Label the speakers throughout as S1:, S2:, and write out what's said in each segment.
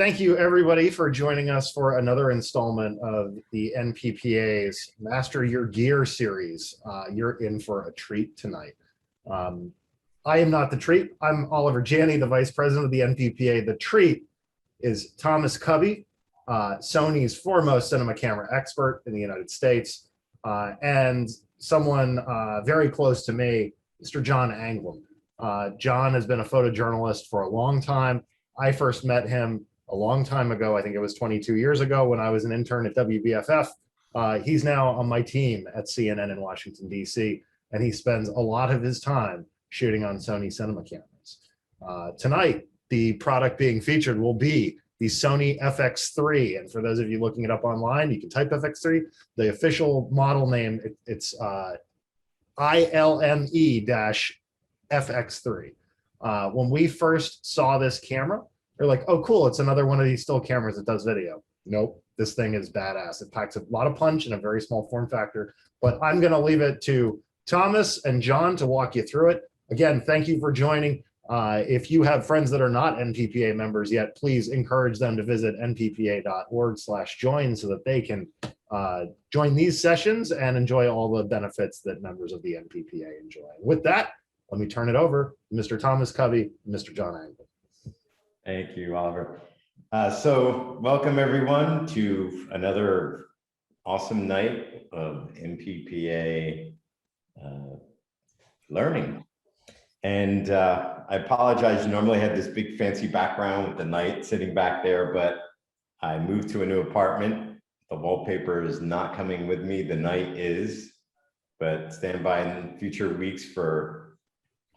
S1: Thank you, everybody, for joining us for another installment of the NPPA's Master Your Gear series. You're in for a treat tonight. I am not the treat. I'm Oliver Janney, the Vice President of the NPPA. The treat is Thomas Covey, Sony's foremost cinema camera expert in the United States, and someone very close to me, Mr. John Anglin. John has been a photojournalist for a long time. I first met him a long time ago. I think it was 22 years ago when I was an intern at WBFF. He's now on my team at CNN in Washington, D.C., and he spends a lot of his time shooting on Sony cinema cameras. Tonight, the product being featured will be the Sony FX3. And for those of you looking it up online, you can type FX3. The official model name, it's ILME-FX3. When we first saw this camera, they're like, oh, cool, it's another one of these still cameras that does video. Nope, this thing is badass. It packs a lot of punch in a very small form factor, but I'm gonna leave it to Thomas and John to walk you through it. Again, thank you for joining. If you have friends that are not NPPA members yet, please encourage them to visit nppa.org/join so that they can join these sessions and enjoy all the benefits that members of the NPPA enjoy. With that, let me turn it over to Mr. Thomas Covey and Mr. John Anglin.
S2: Thank you, Oliver. So welcome everyone to another awesome night of NPPA learning. And I apologize, you normally have this big fancy background with the night sitting back there, but I moved to a new apartment. The wallpaper is not coming with me, the night is, but stand by in future weeks for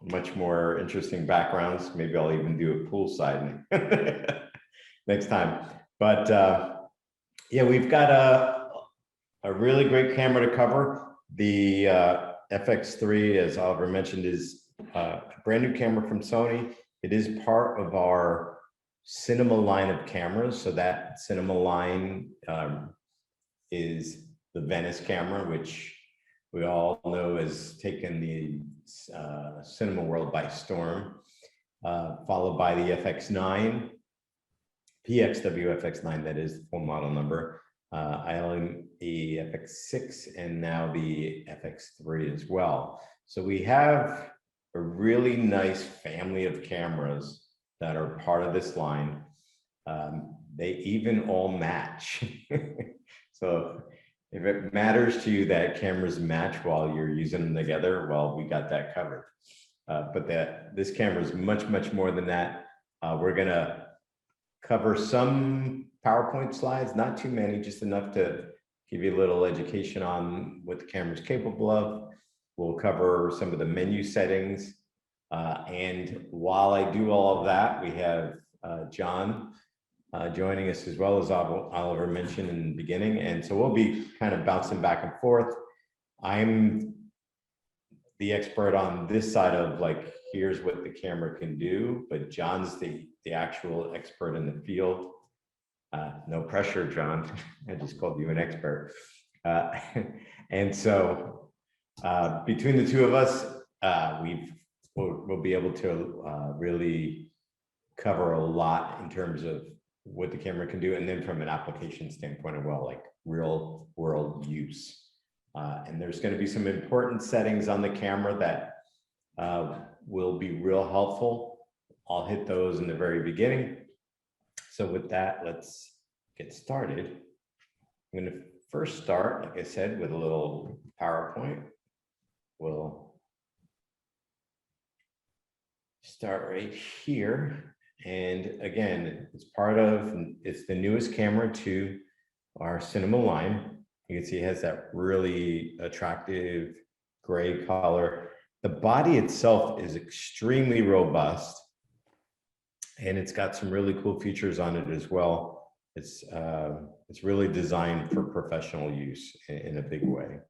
S2: much more interesting backgrounds. Maybe I'll even do a poolside next time. But yeah, we've got a really great camera to cover. The FX3, as Oliver mentioned, is a brand new camera from Sony. It is part of our cinema line of cameras. So that cinema line is the Venice camera, which we all know has taken the cinema world by storm, followed by the FX9, PXW FX9, that is the full model number, ILME FX6, and now the FX3 as well. So we have a really nice family of cameras that are part of this line. They even all match. So if it matters to you that cameras match while you're using them together, well, we got that covered. But this camera is much, much more than that. We're gonna cover some PowerPoint slides, not too many, just enough to give you a little education on what the camera is capable of. We'll cover some of the menu settings. And while I do all of that, we have John joining us, as well as Oliver mentioned in the beginning. And so we'll be kind of bouncing back and forth. I'm the expert on this side of like, here's what the camera can do, but John's the actual expert in the field. No pressure, John. I just called you an expert. And so between the two of us, we'll be able to really cover a lot in terms of what the camera can do, and then from an application standpoint as well, like real world use. And there's going to be some important settings on the camera that will be real helpful. I'll hit those in the very beginning. So with that, let's get started. I'm going to first start, like I said, with a little PowerPoint. We'll start right here. And again, it's the newest camera to our cinema line. You can see it has that really attractive gray color. The body itself is extremely robust, and it's got some really cool features on it as well. It's really designed for professional use in a big way.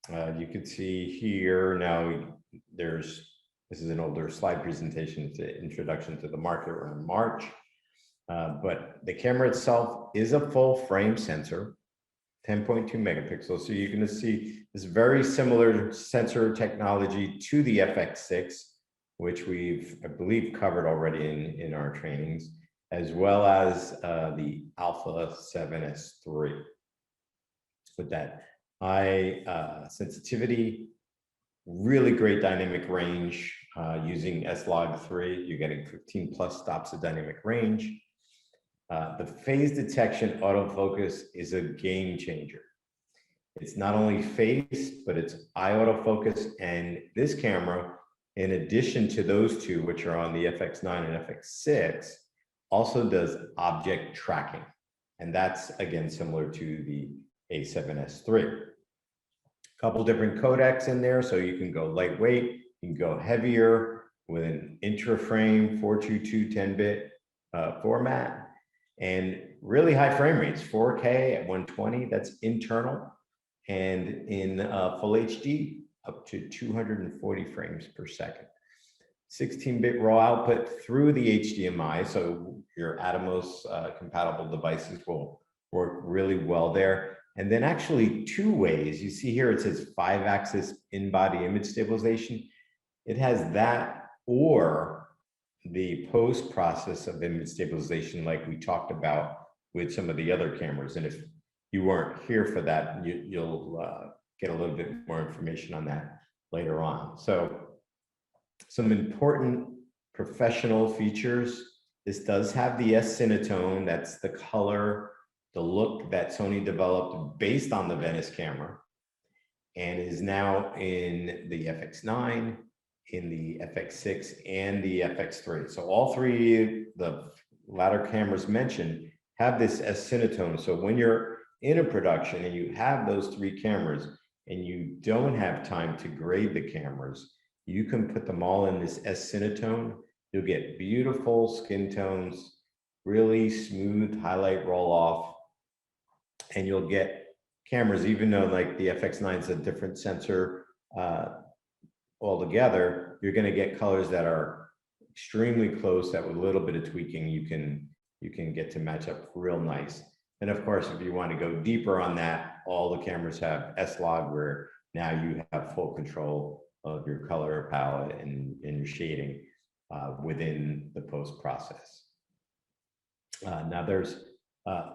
S2: You can see here now this is an older slide presentation. It's an introduction to the market around March. But the camera itself is a full frame sensor, 10.2 megapixels. So you're going to see this very similar sensor technology to the FX6. which we've, I believe, covered already in our trainings, as well as the Alpha 7S3. With that high sensitivity, really great dynamic range using S-Log3. You're getting 15 plus stops of dynamic range. The phase detection autofocus is a game changer. It's not only face, but it's eye autofocus. And this camera, in addition to those two, which are on the FX9 and FX6, also does object tracking. And that's, again, similar to the A7S3. A couple different codecs in there, so you can go lightweight, you can go heavier with an intra-frame 422 10-bit format, and really high frame rates, 4K at 120, that's internal, and in full HD, up to 240 frames per second. 16-bit raw output through the HDMI, so your Atomos compatible devices will work really well there. And then actually two ways. You see here it says 5-axis in-body image stabilization. It has that or the post-process of image stabilization like we talked about with some of the other cameras. And if you weren't here for that, you'll get a little bit more information on that later on. So some important professional features. This does have the S-Cinetone, that's the color, the look that Sony developed based on the Venice camera, and is now in the FX9, in the FX6, and the FX3. So all three, the latter cameras mentioned, have this S-Cinetone. So when you're in a production and you have those three cameras and you don't have time to grade the cameras, you can put them all in this S-Cinetone. You'll get beautiful skin tones, really smooth highlight roll off, and you'll get cameras, even though like the FX9 is a different sensor altogether, you're going to get colors that are extremely close that with a little bit of tweaking, you can get to match up real nice. And of course, if you want to go deeper on that, all the cameras have S-Log, where now you have full control of your color palette and your shading within the post process. Now there's a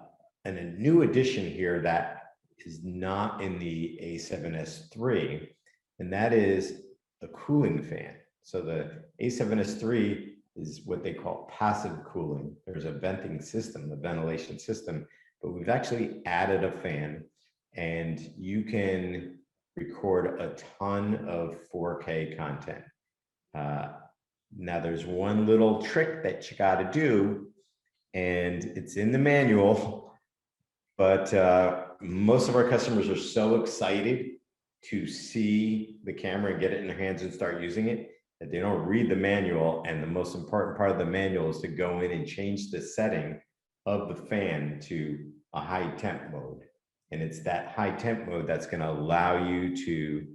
S2: new addition here that is not in the A7S3, and that is the cooling fan. So the A7S3 is what they call passive cooling. There's a venting system, the ventilation system, but we've actually added a fan, and you can record a ton of 4K content. Now there's one little trick that you got to do, and it's in the manual, but most of our customers are so excited to see the camera and get it in their hands and start using it that they don't read the manual. And the most important part of the manual is to go in and change the setting of the fan to a high temp mode. And it's that high temp mode that's going to allow you to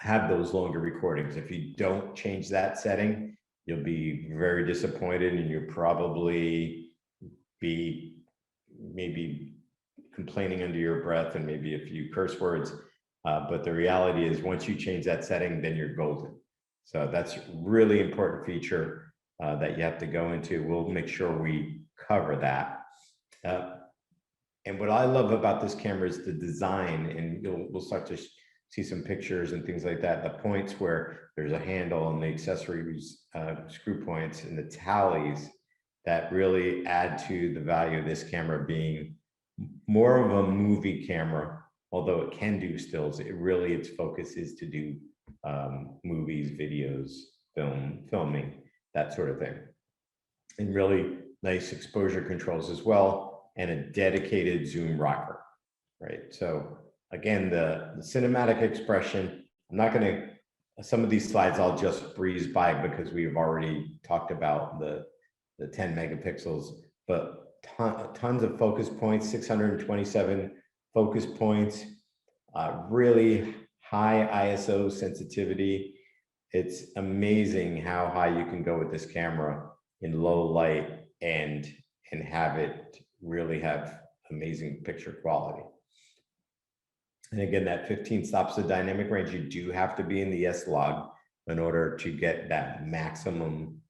S2: have those longer recordings. If you don't change that setting, you'll be very disappointed, and you'll probably be maybe complaining under your breath and maybe a few curse words. But the reality is, once you change that setting, then you're golden. So that's a really important feature that you have to go into. We'll make sure we cover that. And what I love about this camera is the design, and we'll start to see some pictures and things like that. The points where there's a handle and the accessories, screw points and the tallies that really add to the value of this camera being more of a movie camera, although it can do stills. Its focus is to do movies, videos, filming, that sort of thing. And really nice exposure controls as well, and a dedicated zoom rocker, right? So again, the cinematic expression, I'm not going to, some of these slides I'll just breeze by because we've already talked about the 10 megapixels, but tons of focus points, 627 focus points, really high ISO sensitivity. It's amazing how high you can go with this camera in low light and have it really have amazing picture quality. And again, that 15 stops of dynamic range, you do have to be in the S-Log in order to get that maximum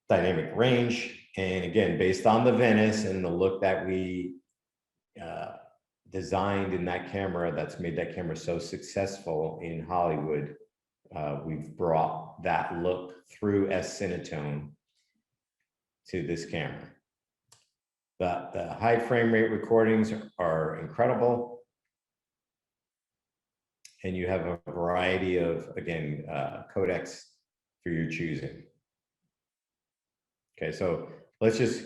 S2: dynamic range. And again, based on the Venice and the look that we designed in that camera, that's made that camera so successful in Hollywood, we've brought that look through S-Cinetone to this camera. The high frame rate recordings are incredible. And you have a variety of, again, codecs for your choosing. Okay, so let's just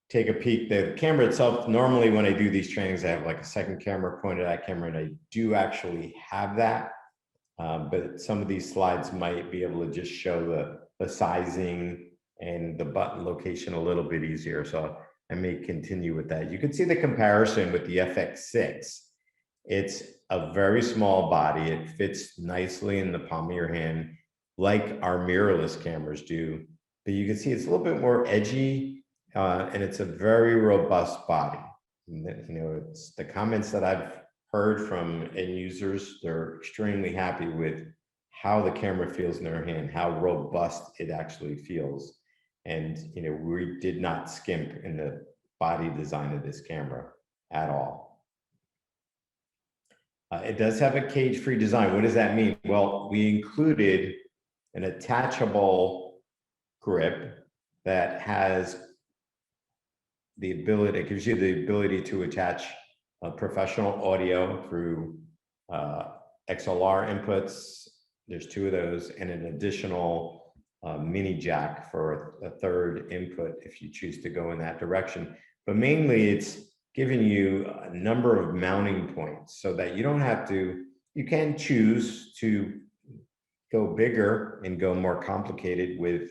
S2: take a peek. The camera itself, normally when I do these trainings, I have like a second camera pointed at camera, and I do actually have that. But some of these slides might be able to just show the sizing and the button location a little bit easier. So I may continue with that. You can see the comparison with the FX3. It's a very small body. It fits nicely in the palm of your hand, like our mirrorless cameras do. But you can see it's a little bit more edgy, and it's a very robust body. You know, it's the comments that I've heard from end users. They're extremely happy with how the camera feels in their hand, how robust it actually feels. And, you know, we did not skimp in the body design of this camera at all. It does have a cage-free design. What does that mean? Well, we included an attachable grip that has the ability, it gives you the ability to attach professional audio through XLR inputs. There's 2 of those, and an additional mini jack for a third input if you choose to go in that direction. But mainly it's giving you a number of mounting points so that you don't have to, you can choose to go bigger and go more complicated with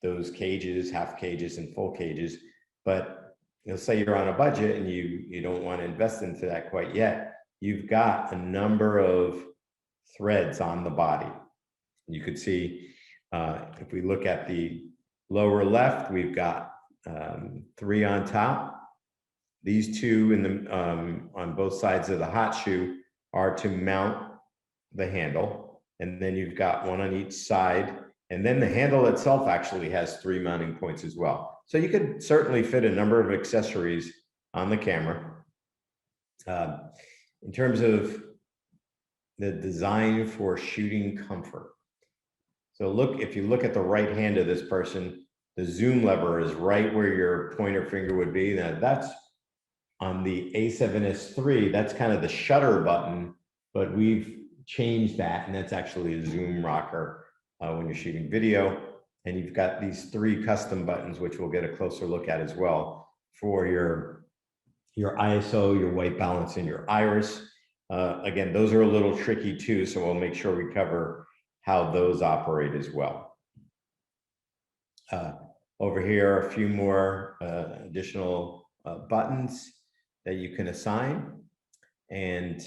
S2: those cages, half cages and full cages. But you'll say you're on a budget and you don't want to invest into that quite yet. You've got a number of threads on the body. You could see, if we look at the lower left, we've got 3 on top. These 2 in the on both sides of the hot shoe are to mount the handle, and then you've got 1 on each side, and then the handle itself actually has 3 mounting points as well. So you could certainly fit a number of accessories on the camera. In terms of the design for shooting comfort. So look, if you look at the right hand of this person, the zoom lever is right where your pointer finger would be. Now that's on the A7S III, that's kind of the shutter button, but we've changed that, and that's actually a zoom rocker when you're shooting video. And you've got these 3 custom buttons, which we'll get a closer look at as well, for your ISO, your white balance, and your iris. Again, those are a little tricky too, so we'll make sure we cover how those operate as well. Over here are a few more additional buttons that you can assign, and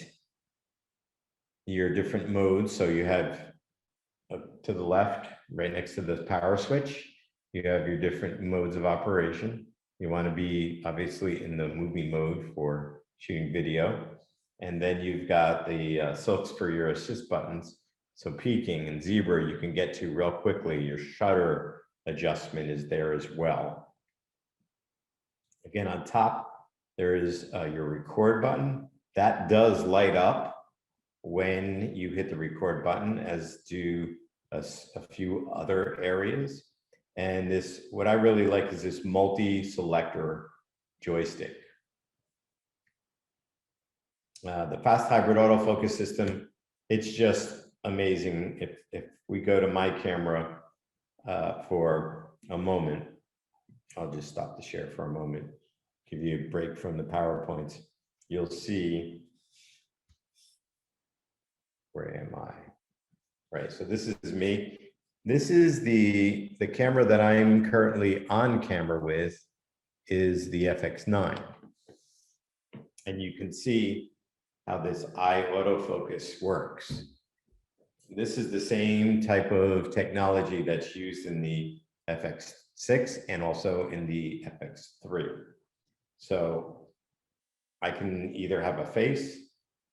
S2: your different modes. So you have to the left, right next to the power switch, you have your different modes of operation. You want to be obviously in the movie mode for shooting video. And then you've got the silks for your assist buttons. So peaking and zebra you can get to real quickly. Your shutter adjustment is there as well. Again, on top, there is your record button. That does light up when you hit the record button, as do a few other areas. And this, what I really like is this multi-selector joystick. The fast hybrid autofocus system, it's just amazing. If we go to my camera for a moment, I'll just stop the share for a moment, give you a break from the PowerPoints. You'll see, where am I? Right, so this is me. This is the camera that I'm currently on camera with, is the FX9. And you can see how this eye autofocus works. This is the same type of technology that's used in the FX6 and also in the FX3. So I can either have a face,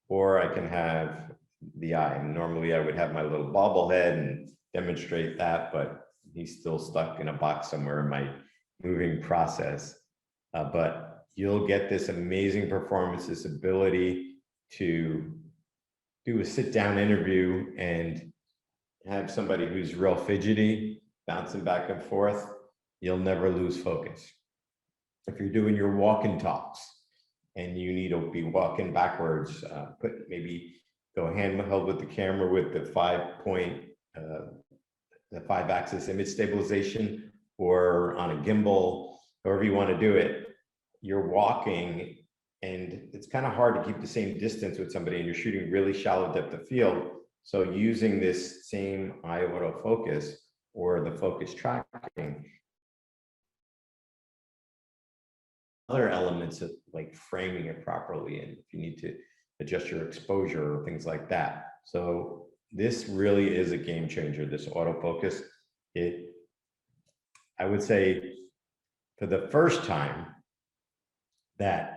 S2: or I can have the eye. And normally I would have my little bobblehead and demonstrate that, but he's still stuck in a box somewhere in my moving process. But you'll get this amazing performance, this ability to do a sit-down interview and have somebody who's real fidgety, bouncing back and forth. You'll never lose focus. If you're doing your walk and talks and you need to be walking backwards, maybe go handheld with the camera with the 5-axis image stabilization, or on a gimbal, however you want to do it. You're walking and it's kind of hard to keep the same distance with somebody, and you're shooting really shallow depth of field. So using this same eye autofocus or the focus tracking, other elements of like framing it properly, and if you need to adjust your exposure or things like that. So this really is a game changer, this autofocus. I would say for the first time that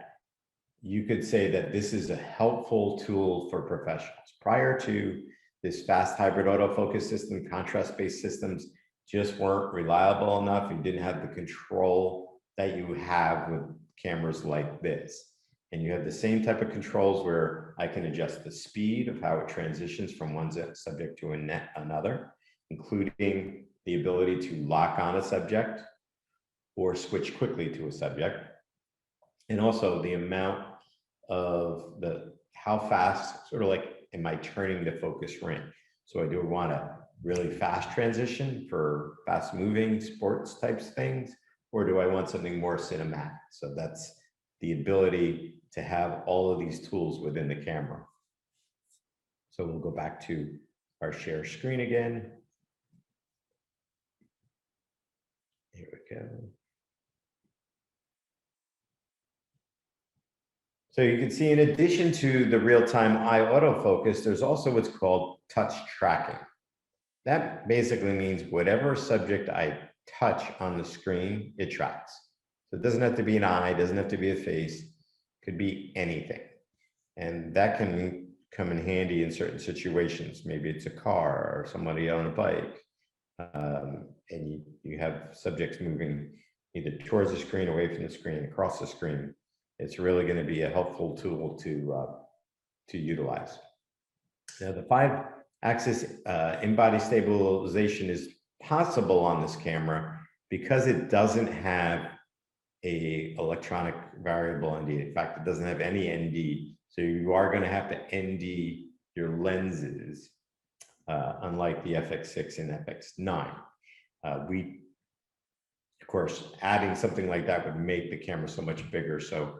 S2: you could say that this is a helpful tool for professionals. Prior to this fast hybrid autofocus system, contrast-based systems just weren't reliable enough. You didn't have the control that you have with cameras like this. And you have the same type of controls where I can adjust the speed of how it transitions from one subject to another, including the ability to lock on a subject or switch quickly to a subject. And also the amount of how fast, sort of like, am I turning the focus ring? So I do want a really fast transition for fast moving sports types things, or do I want something more cinematic? So that's the ability to have all of these tools within the camera. So we'll go back to our share screen again. Here we go. So you can see, in addition to the real-time eye autofocus, there's also what's called touch tracking. That basically means whatever subject I touch on the screen, it tracks. So it doesn't have to be an eye, it doesn't have to be a face, it could be anything. And that can come in handy in certain situations. Maybe it's a car or somebody on a bike. And you have subjects moving either towards the screen, away from the screen, across the screen. It's really going to be a helpful tool to utilize. Now, the 5-axis in-body stabilization is possible on this camera because it doesn't have a electronic variable ND. In fact, it doesn't have any ND. So you are going to have to ND your lenses, unlike the FX3 and FX9. Of course, adding something like that would make the camera so much bigger. So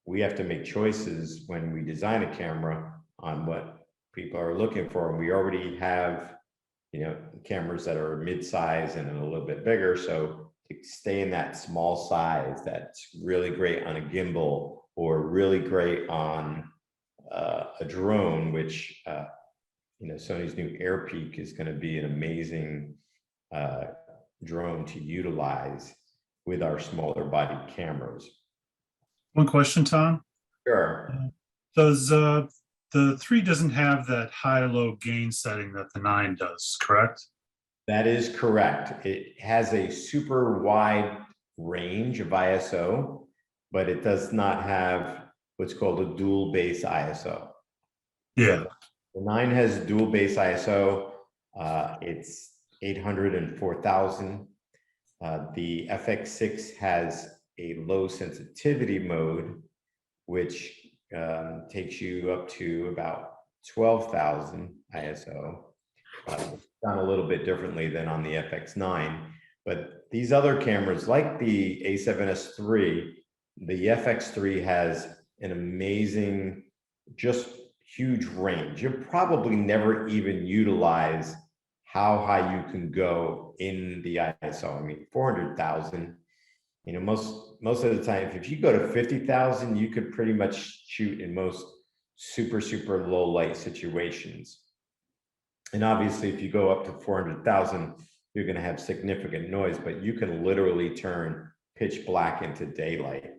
S2: we have to make choices when we design a camera on what people are looking for. And we already have, cameras that are mid-size and a little bit bigger. So to stay in that small size, that's really great on a gimbal, or really great on a drone, which Sony's new AirPeak is going to be an amazing drone to utilize with our smaller body cameras.
S3: One question, Tom.
S2: Sure.
S3: Does the 3 doesn't have that high-low gain setting that the 9 does, correct?
S2: That is correct. It has a super wide range of ISO, but it does not have what's called a dual base ISO.
S3: Yeah.
S2: The 9 has dual base ISO. It's 800 and 4000. The FX3 has a low sensitivity mode, which takes you up to about 12,000 ISO. Done a little bit differently than on the FX9, but these other cameras, like the A7S III, the FX3 has an amazing, just huge range. You'll probably never even utilize how high you can go in the ISO. I mean, 400,000, most of the time, if you go to 50,000, you could pretty much shoot in most super low light situations. And obviously, if you go up to 400,000, you're going to have significant noise, but you can literally turn pitch black into daylight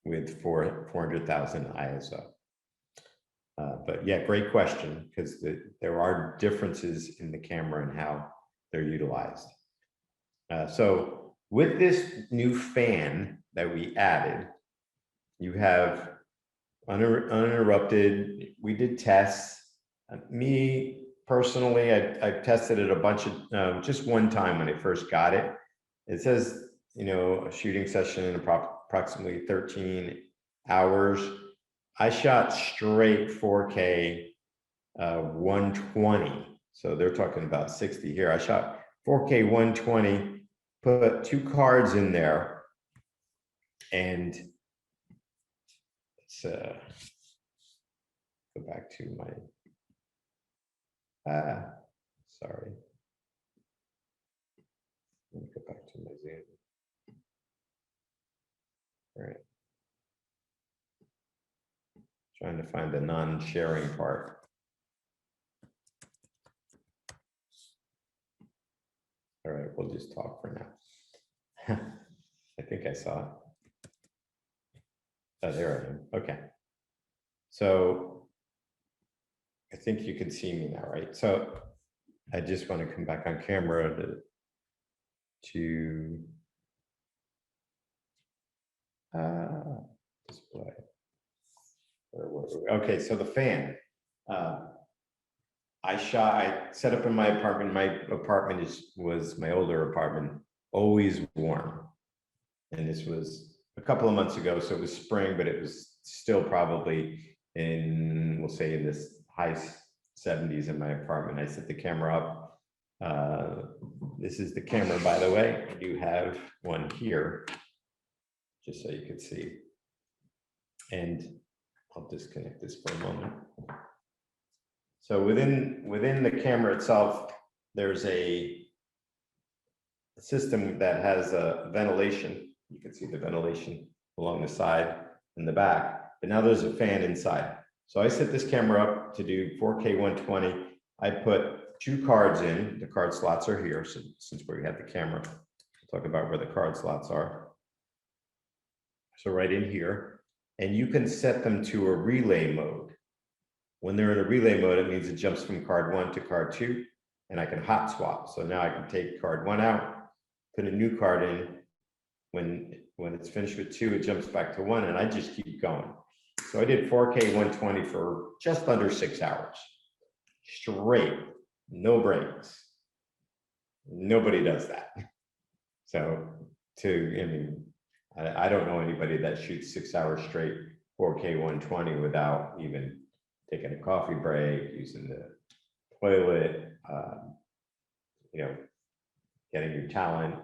S2: with 400,000 ISO. But yeah, great question, because there are differences in the camera and how they're utilized. So with this new fan that we added, you have uninterrupted. We did tests. Me personally, I've tested it a bunch of, just one time when I first got it. It says, you know, a shooting session in approximately 13 hours. I shot straight 4K 120. So they're talking about 60 here. I shot 4K 120, put 2 cards in there, and let's go back to my, sorry. Let me go back to my Zoom. All right. Trying to find the non-sharing part. All right, we'll just talk for now. I think I saw it. Oh, there I am. Okay. So I think you can see me now, right? So I just want to come back on camera to display. Okay, so the fan. I set up in my apartment. My apartment was my older apartment, always warm. And this was a couple of months ago, so it was spring, but it was still probably in, we'll say, in this high 70s in my apartment. I set the camera up. This is the camera, by the way. I do have one here, just so you can see. And I'll disconnect this for a moment. So within the camera itself, there's a system that has a ventilation. You can see the ventilation along the side and the back, but now there's a fan inside. So I set this camera up to do 4K 120. I put 2 cards in. The card slots are here. So since we have the camera, we'll talk about where the card slots are. So right in here, and you can set them to a relay mode. When they're in a relay mode, it means it jumps from card 1 to card 2, and I can hot swap. So now I can take card 1 out, put a new card in. When it's finished with 2, it jumps back to 1, and I just keep going. So I did 4K 120 for just under 6 hours. Straight, no breaks. Nobody does that. So I don't know anybody that shoots 6 hours straight 4K 120 without even taking a coffee break, using the toilet, you know, getting your talent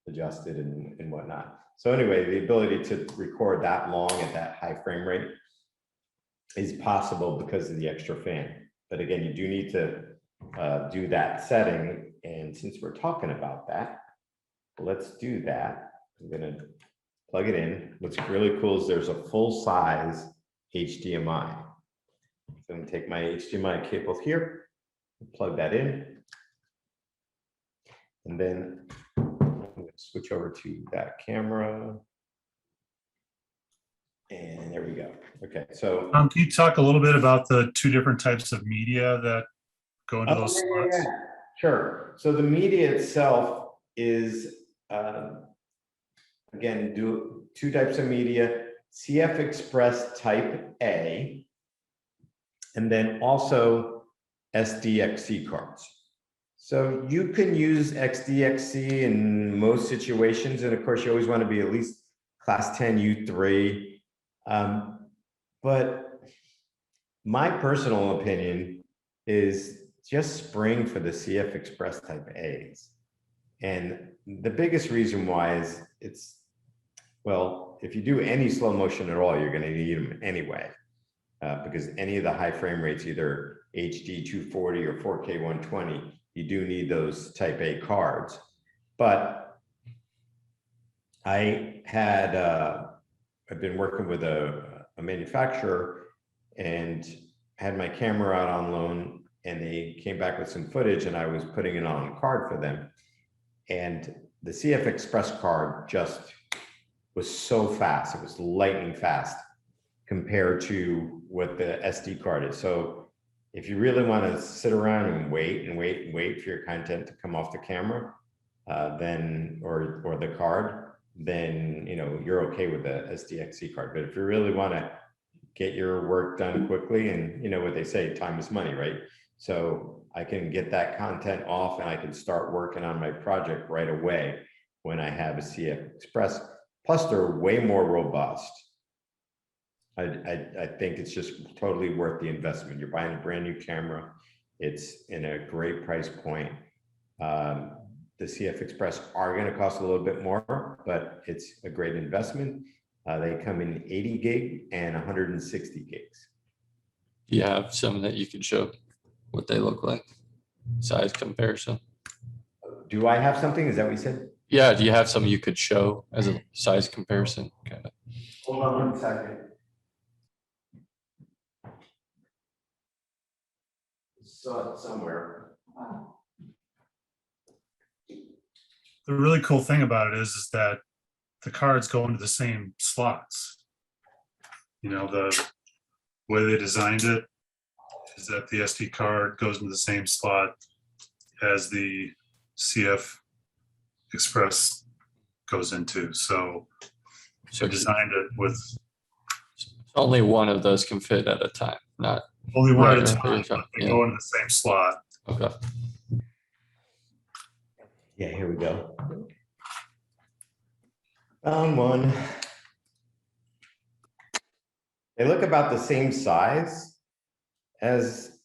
S2: adjusted and whatnot. So anyway, the ability to record that long at that high frame rate is possible because of the extra fan. But again, you do need to do that setting. And since we're talking about that, let's do that. I'm gonna plug it in. What's really cool is there's a full size HDMI. So I'm gonna take my HDMI cable here, plug that in, and then I'm gonna switch over to that camera. And there we go. Okay, so
S3: Can you talk a little bit about the 2 different types of media that go into those slots?
S2: yeah. Sure. So the media itself is again, do 2 types of media: CF Express Type A, and then also SDXC cards. So you can use XDXC in most situations, and of course, you always want to be at least Class 10 U3. But my personal opinion is just spring for the CF Express Type A's. And the biggest reason why is well, if you do any slow motion at all, you're going to need them anyway, because any of the high frame rates, either HD 240 or 4K 120, you do need those Type A cards. But I've been working with a manufacturer and had my camera out on loan, and they came back with some footage, and I was putting it on a card for them. And the CF Express card just was so fast. It was lightning fast compared to what the SD card is. So if you really want to sit around and wait for your content to come off the camera, then or the card, then you're okay with the SDXC card. But if you really want to get your work done quickly, and what they say, time is money, right? So I can get that content off and I can start working on my project right away when I have a CF Express. Plus, they're way more robust. I think it's just totally worth the investment. You're buying a brand new camera. It's in a great price point. The CF Express are going to cost a little bit more, but it's a great investment. They come in 80 gig and 160 gigs.
S4: Do you have some that you could show what they look like? Size comparison?
S2: Do I have something? Is that what you said?
S4: Yeah, do you have some you could show as a size comparison? Kind of.
S2: Hold on 1 second. Saw it somewhere.
S3: The really cool thing about it is that the cards go into the same slots. The way they designed it is that the SD card goes into the same slot as the CF Express goes into. So they designed it with
S4: only one of those can fit at a time, not
S3: only one at a
S4: Right,
S3: time. They
S4: yeah.
S3: go into the same slot.
S4: okay.
S2: Yeah, here we go. Found one. They look about the same size as,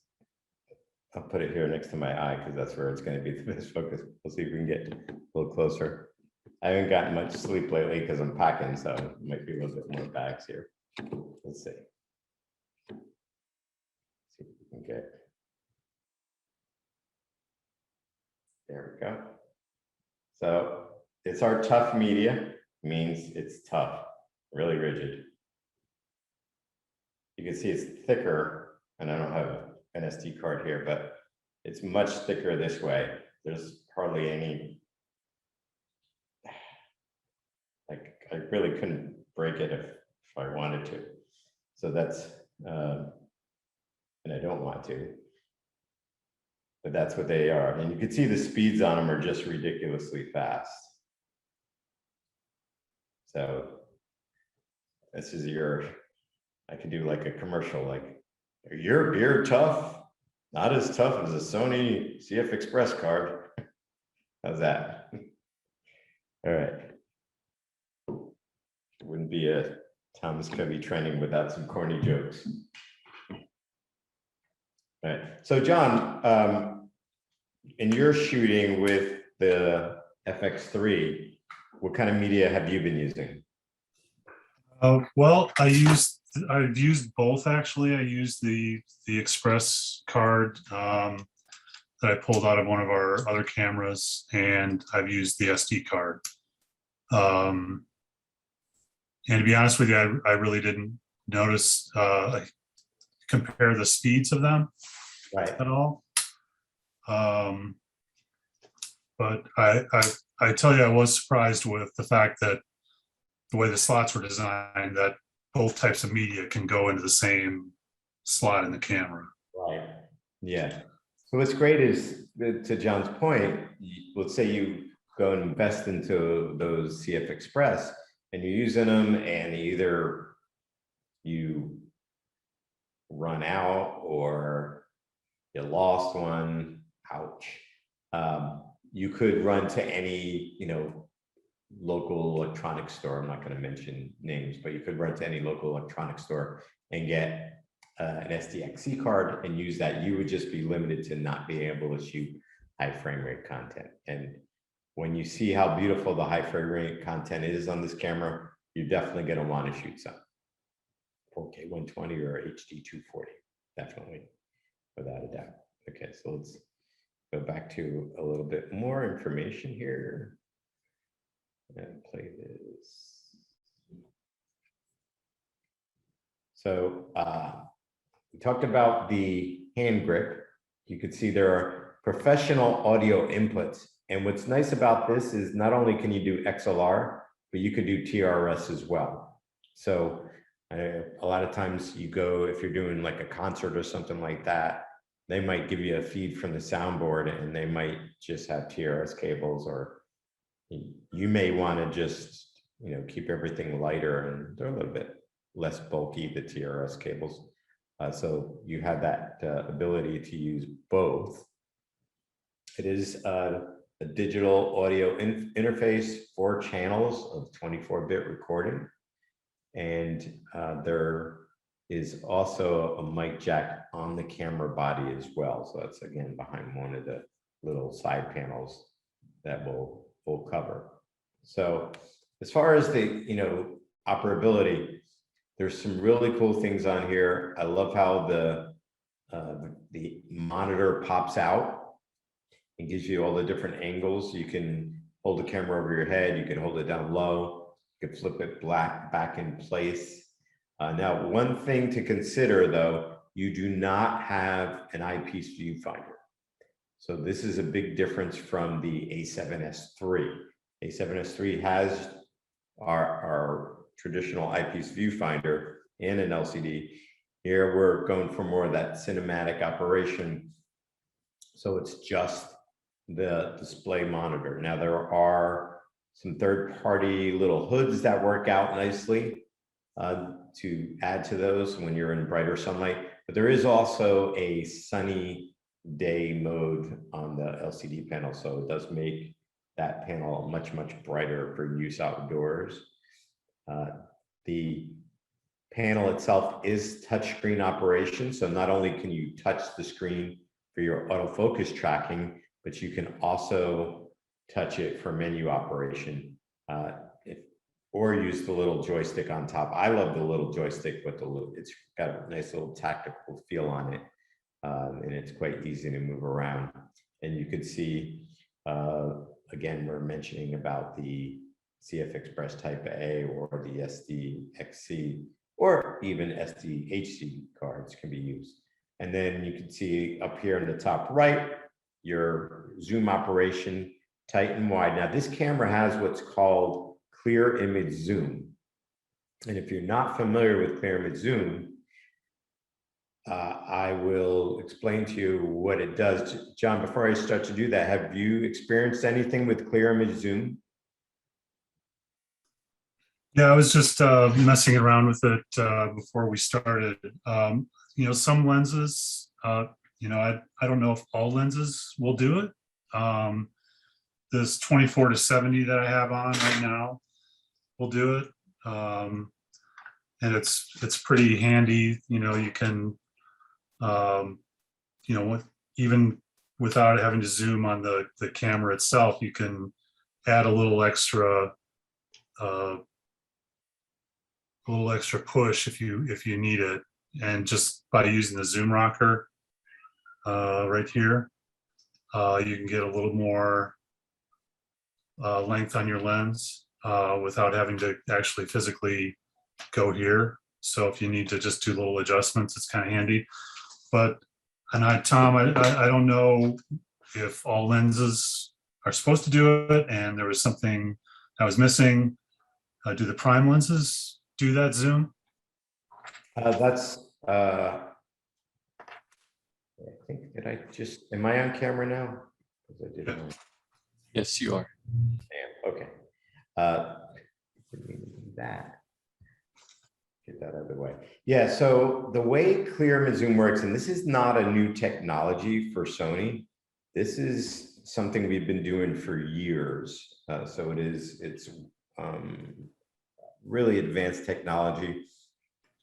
S2: I'll put it here next to my eye because that's where it's going to be the best focus. We'll see if we can get a little closer. I haven't gotten much sleep lately because I'm packing, so it might be a little bit more bags here. Let's see. See if we can get. There we go. So it's our tough media, means it's tough, really rigid. You can see it's thicker, and I don't have an SD card here, but it's much thicker this way. There's hardly any, like, I really couldn't break it if I wanted to. So that's, and I don't want to. But that's what they are. And you can see the speeds on them are just ridiculously fast. So this is I could do like a commercial, like, your beer tough? Not as tough as a Sony CF Express card. How's that? All right. Wouldn't be a Thomas Covey training without some corny jokes. All right. So John, in your shooting with the FX3, what kind of media have you been using?
S3: Well, I've used both actually. I used the Express card that I pulled out of one of our other cameras, and I've used the SD card. And to be honest with you, I really didn't notice compare the speeds of them at all. But I tell you, I was surprised with the fact that the way the slots were designed, that both types of media can go into the same slot in the camera.
S2: Right. Yeah. So what's great is, to John's point, let's say you go and invest into those CF Express and you're using them, and either you run out or you lost one, ouch. You could run to any, local electronics store. I'm not going to mention names, but you could run to any local electronics store and get an SDXC card and use that. You would just be limited to not being able to shoot high frame rate content. And when you see how beautiful the high frame rate content is on this camera, you're definitely going to want to shoot some 4K 120 or HD 240, definitely, without a doubt. Okay, so let's go back to a little bit more information here and play this. So we talked about the hand grip. You could see there are professional audio inputs. And what's nice about this is not only can you do XLR, but you could do TRS as well. So A lot of times you go, if you're doing like a concert or something like that, they might give you a feed from the soundboard and they might just have TRS cables, or you may want to just, keep everything lighter, and they're a little bit less bulky, the TRS cables. So you have that ability to use both. It is a digital audio interface, 4 channels of 24-bit recording. And there is also a mic jack on the camera body as well. So that's, again, behind one of the little side panels that we'll cover. So as far as the, operability, there's some really cool things on here. I love how the monitor pops out and gives you all the different angles. You can hold the camera over your head. You can hold it down low. You can flip it back in place. Now, one thing to consider, though, you do not have an eyepiece viewfinder. So this is a big difference from the A7S III. A7S III has our traditional eyepiece viewfinder and an LCD. Here we're going for more of that cinematic operation. So it's just the display monitor. Now there are some third-party little hoods that work out nicely to add to those when you're in brighter sunlight. But there is also a sunny day mode on the LCD panel, so it does make that panel much, much brighter for use outdoors. The panel itself is touchscreen operation, so not only can you touch the screen for your autofocus tracking, but you can also touch it for menu operation, or use the little joystick on top. I love the little joystick with it's got a nice little tactical feel on it, and it's quite easy to move around. And you could see, again, we're mentioning about the CF Express Type A or the SDXC, or even SDHC cards can be used. And then you can see up here in the top right, your zoom operation, tight and wide. Now this camera has what's called clear image zoom. And if you're not familiar with clear image zoom, I will explain to you what it does. John, before I start to do that, have you experienced anything with clear image zoom?
S3: Yeah, I was just messing around with it before we started. Some lenses, I don't know if all lenses will do it. This 24-70 that I have on right now will do it. And it's pretty handy. You can, even without having to zoom on the camera itself, you can add a little extra push if you need it, and just by using the zoom rocker right here, you can get a little more length on your lens without having to actually physically go here. So if you need to just do little adjustments, it's kind of handy. But, and Tom, I don't know if all lenses are supposed to do it, and there was something I was missing. Do the prime lenses do that zoom?
S2: I think, am I on camera now? Because I did it.
S4: Yes, you are.
S2: Okay. Get that out of the way. Yeah, so the way clear image zoom works, and this is not a new technology for Sony. This is something we've been doing for years. So it's really advanced technology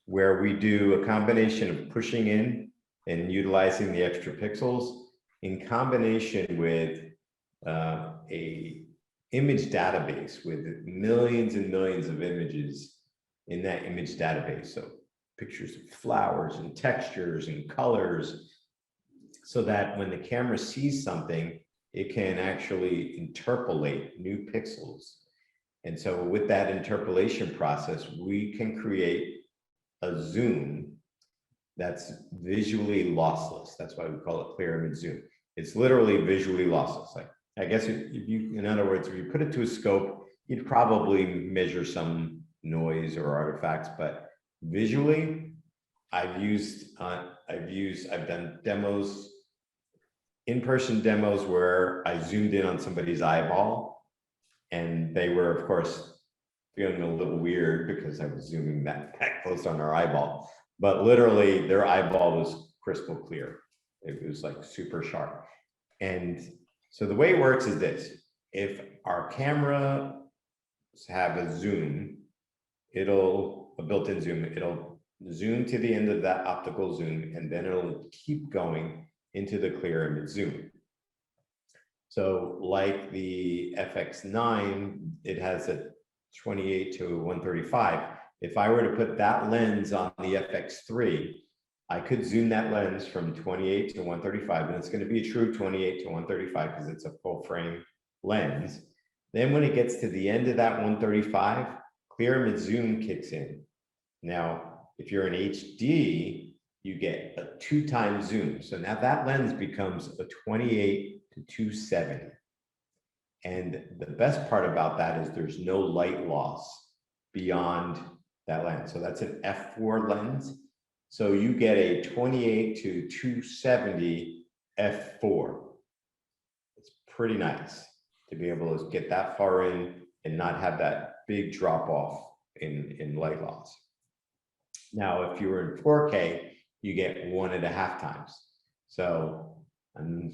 S2: where we do a combination of pushing in and utilizing the extra pixels in combination with a image database with millions and millions of images in that image database. So pictures of flowers and textures and colors, so that when the camera sees something, it can actually interpolate new pixels. And so with that interpolation process, we can create a zoom that's visually lossless. That's why we call it clear image zoom. It's literally visually lossless. Like, I guess if you, in other words, if you put it to a scope, you'd probably measure some noise or artifacts, but Visually, I've done demos, in-person demos where I zoomed in on somebody's eyeball, and they were, of course, feeling a little weird because I was zooming that close on their eyeball. But literally, their eyeball was crystal clear. It was like super sharp. And so the way it works is this: if our camera have a zoom, a built-in zoom, it'll zoom to the end of that optical zoom, and then it'll keep going into the clear image zoom. So like the FX9, it has a 28 to 135. If I were to put that lens on the FX3, I could zoom that lens from 28 to 135, and it's going to be a true 28 to 135 because it's a full frame lens. Then when it gets to the end of that 135, clear image zoom kicks in. Now, if you're in HD, you get a 2x zoom. So now that lens becomes a 28 to 270. And the best part about that is there's no light loss beyond that lens. So that's an f4 lens. So you get a 28 to 270 f4. It's pretty nice to be able to get that far in and not have that big drop off in light loss. Now, if you were in 4K, you get 1.5 times. So I'm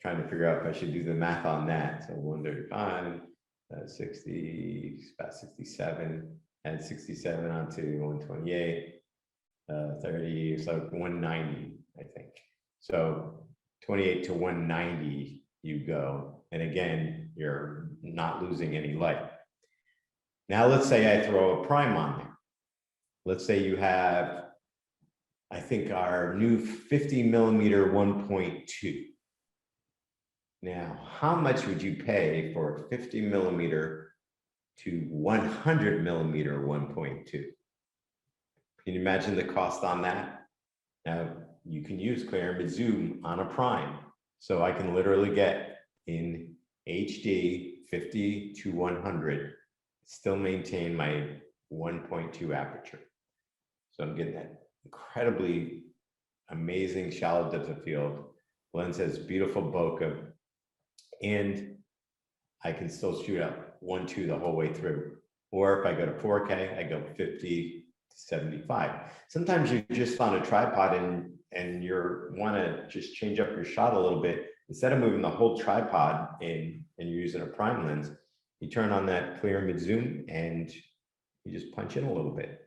S2: trying to figure out if I should do the math on that. So 135, 60, about 67, and 67 onto 128, 30, so 190, I think. So 28 to 190 you go. And again, you're not losing any light. Now, let's say I throw a prime on there. Let's say you have, I think, our new 50mm 1.2. Now, how much would you pay for 50mm to 100mm 1.2? Can you imagine the cost on that? Now, you can use clear image zoom on a prime. So I can literally get in HD 50 to 100, still maintain my 1.2 aperture. So I'm getting that incredibly amazing shallow depth of field. Lens has beautiful bokeh, and I can still shoot up 1.2 the whole way through. Or if I go to 4K, I go 50 to 75. Sometimes you're just on a tripod and you want to just change up your shot a little bit. Instead of moving the whole tripod in and you're using a prime lens, you turn on that clear image zoom and you just punch in a little bit.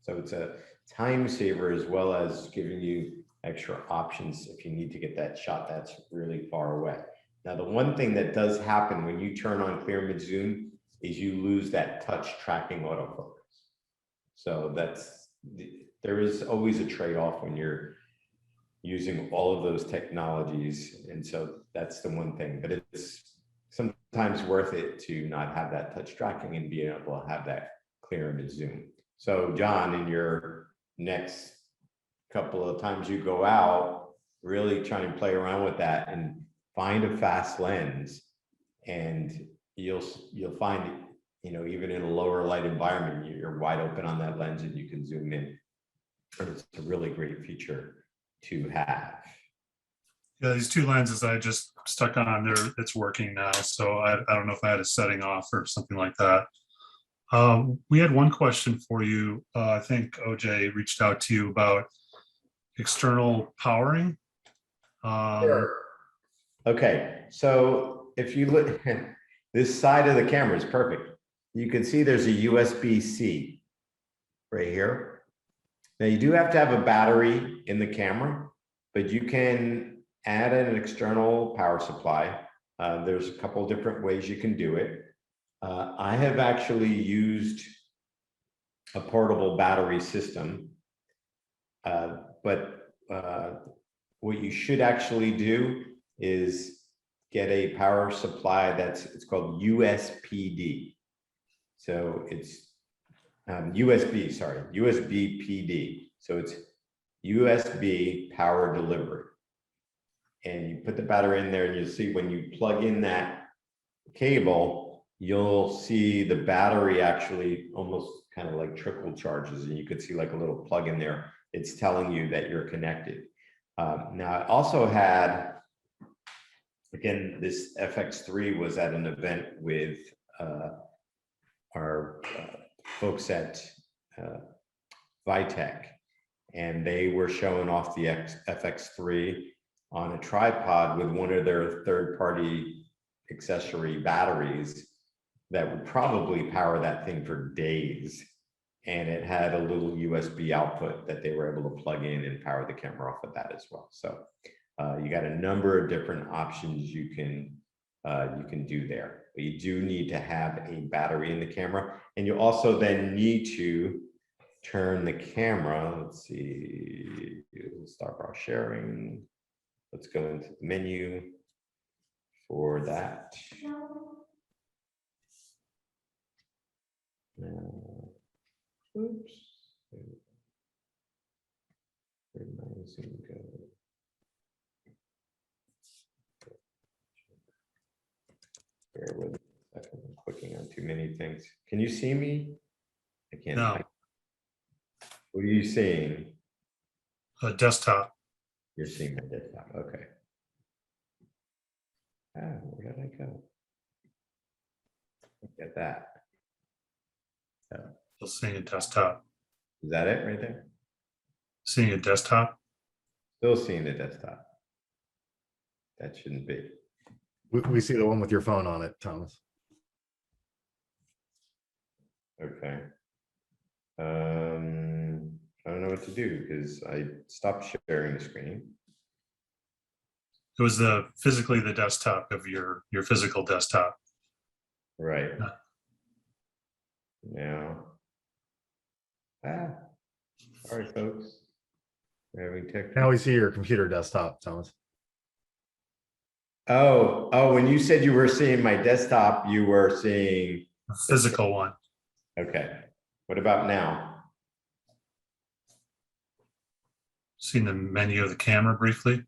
S2: So it's a time saver as well as giving you extra options if you need to get that shot that's really far away. Now, the one thing that does happen when you turn on clear image zoom is you lose that touch tracking autofocus. So there is always a trade-off when you're using all of those technologies. And so that's the one thing, but it's sometimes worth it to not have that touch tracking and being able to have that clear image zoom. So John, in your next couple of times you go out, really try and play around with that and find a fast lens, and you'll find, you know, even in a lower light environment, you're wide open on that lens and you can zoom in. And it's a really great feature to have.
S3: Yeah, these two lenses I just stuck on there, it's working now. So I don't know if I had a setting off or something like that. We had one question for you. I think OJ reached out to you about external powering.
S1: Sure.
S2: Okay, so if you look, this side of the camera is perfect. You can see there's a USB-C right here. Now you do have to have a battery in the camera, but you can add an external power supply. There's a couple different ways you can do it. I have actually used a portable battery system, but what you should actually do is get a power supply it's called USPD. So it's USB, sorry, USB PD. So it's USB power delivery. And you put the battery in there and you'll see when you plug in that cable, you'll see the battery actually almost kind of like trickle charges, and you could see like a little plug in there. It's telling you that you're connected. Now I also had, again, this FX3 was at an event with our folks at Vitech, and they were showing off the FX3 on a tripod with one of their third-party accessory batteries that would probably power that thing for days. And it had a little USB output that they were able to plug in and power the camera off of that as well. So you got a number of different options you can do there. But you do need to have a battery in the camera, and you also then need to turn the camera. Let's see, start our sharing. Let's go into the menu for that. Oops. Where did my Zoom go? Bear with me a second. I'm clicking on too many things. Can you see me? I can't.
S3: No.
S2: What are you seeing?
S3: A desktop.
S2: You're seeing my desktop. Okay. Where did I go? Look at that.
S3: Still seeing a desktop.
S2: Is that it right there?
S3: Seeing a desktop.
S2: Still seeing the desktop. That shouldn't be.
S1: We see the one with your phone on it, Thomas.
S2: Okay. I don't know what to do because I stopped sharing the screen.
S3: It was physically the desktop of your physical desktop.
S2: Right. Now. Sorry, folks. We're having technical.
S1: Now we see your computer desktop, Thomas.
S2: Oh, when you said you were seeing my desktop, you were seeing
S3: A physical one.
S2: Okay. What about now?
S3: Seeing the menu of the camera briefly.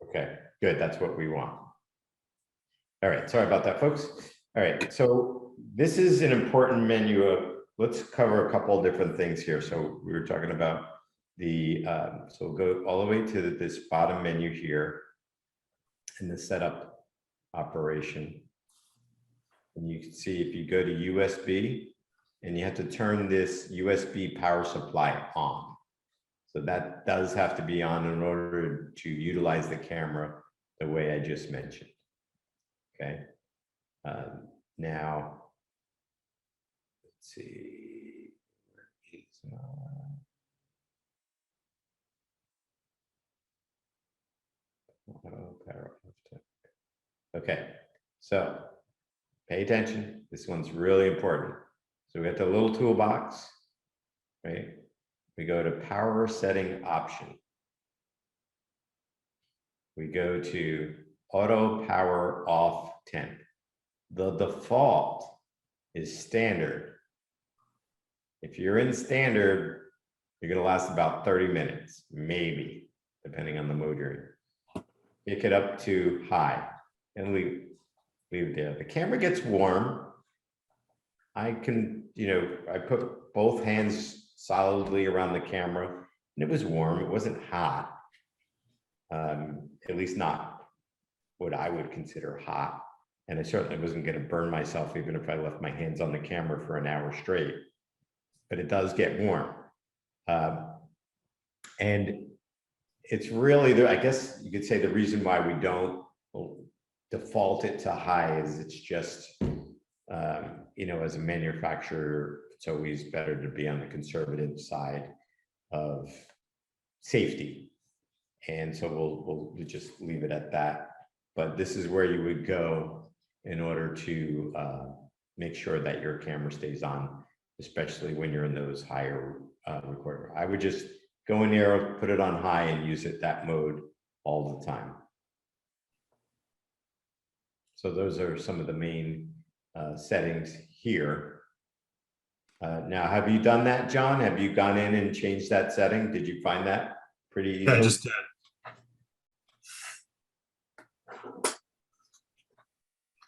S2: Okay, good. That's what we want. All right. Sorry about that, folks. All right. So this is an important menu of, let's cover a couple of different things here. So we were talking about the, so go all the way to this bottom menu here in the setup operation. And you can see if you go to USB, and you have to turn this USB power supply on. So that does have to be on in order to utilize the camera the way I just mentioned. Okay. Now, let's see. Okay, so pay attention. This one's really important. So we got the little toolbox, right? We go to power setting option. We go to auto power off temp. The default is standard. If you're in standard, you're gonna last about 30 minutes, maybe, depending on the mode you're in. Pick it up to high and leave it there. The camera gets warm. I can, I put both hands solidly around the camera, and it was warm. It wasn't hot, at least not what I would consider hot. And I certainly wasn't going to burn myself even if I left my hands on the camera for an hour straight. But it does get warm, and it's really, I guess you could say, the reason why we don't default it to high is it's just, as a manufacturer, it's always better to be on the conservative side of safety. And so we'll just leave it at that. But this is where you would go in order to make sure that your camera stays on, especially when you're in those higher recording. I would just go in there, put it on high, and use it that mode all the time. So those are some of the main settings here. Now, have you done that, John? Have you gone in and changed that setting? Did you find that pretty easy?
S3: Yeah, I just did.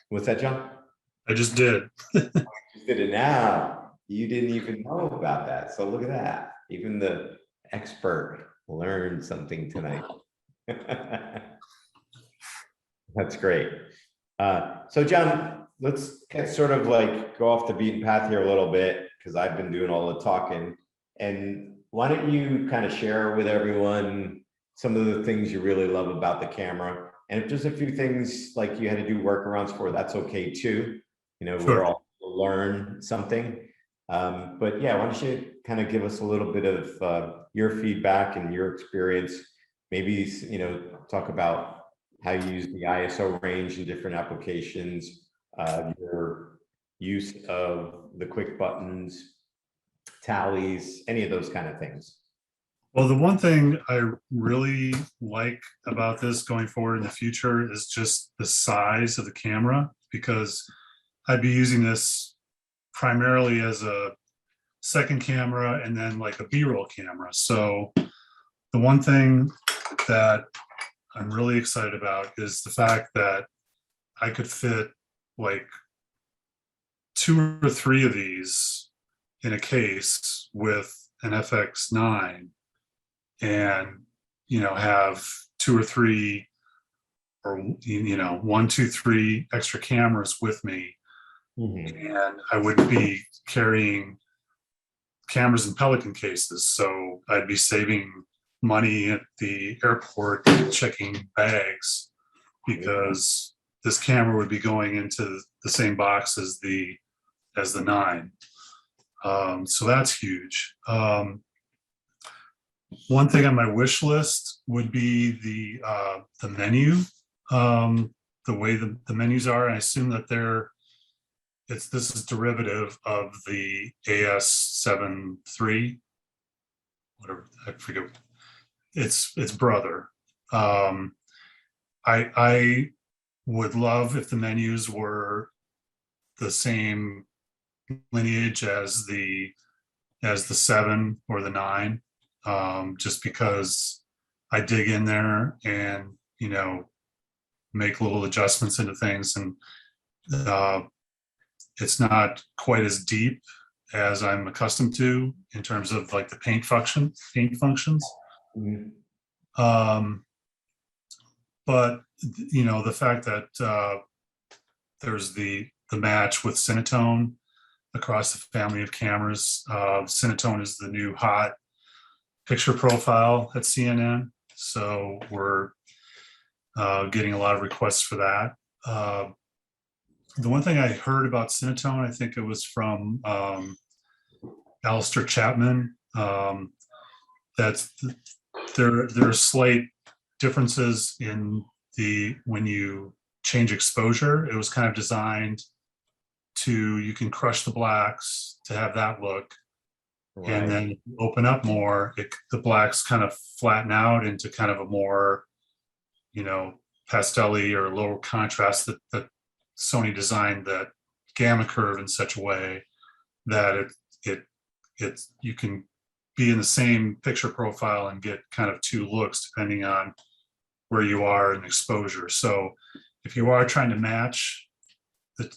S2: What's that, John?
S3: I just did.
S2: You did it now. You didn't even know about that. So look at that. Even the expert learned something tonight. That's great. So John, let's get sort of like go off the beaten path here a little bit, because I've been doing all the talking. And why don't you kind of share with everyone some of the things you really love about the camera? And if there's a few things like you had to do workarounds for, that's okay too. You know,
S3: Sure.
S2: we're all learn something. But yeah, why don't you kind of give us a little bit of your feedback and your experience? Maybe, you know, talk about how you use the ISO range in different applications, your use of the quick buttons, tallies, any of those kind of things.
S3: Well, the one thing I really like about this going forward in the future is just the size of the camera, because I'd be using this primarily as a second camera and then like a B-roll camera. So the one thing that I'm really excited about is the fact that I could fit like 2 or 3 of these in a case with an FX9, and you know, have 2 or 3 or you know 1, 2, 3 extra cameras with me. And I wouldn't be carrying cameras in Pelican cases, so I'd be saving money at the airport checking bags, because this camera would be going into the same box as the 9. So that's huge. One thing on my wish list would be the menu, the way the menus are. I assume that this is derivative of the AS7 III, whatever, I forget. Its brother. I would love if the menus were the same lineage as the 7 or the 9, just because I dig in there and, you know, make little adjustments into things, and it's not quite as deep as I'm accustomed to in terms of like the paint functions. But you know, the fact that there's the match with Cinetone across the family of cameras. Cinetone is the new hot picture profile at CNN, so we're getting a lot of requests for that. The one thing I heard about Cinetone, I think it was from Alistair Chapman, that's there are slight differences in when you change exposure. It was kind of designed to, you can crush the blacks to have that look. Right. And then if you open up more, the blacks kind of flatten out into kind of a more, you know, pastel-y or lower contrast, that Sony designed that gamma curve in such a way that you can be in the same picture profile and get kind of 2 looks depending on where you are in exposure. So if you are trying to match the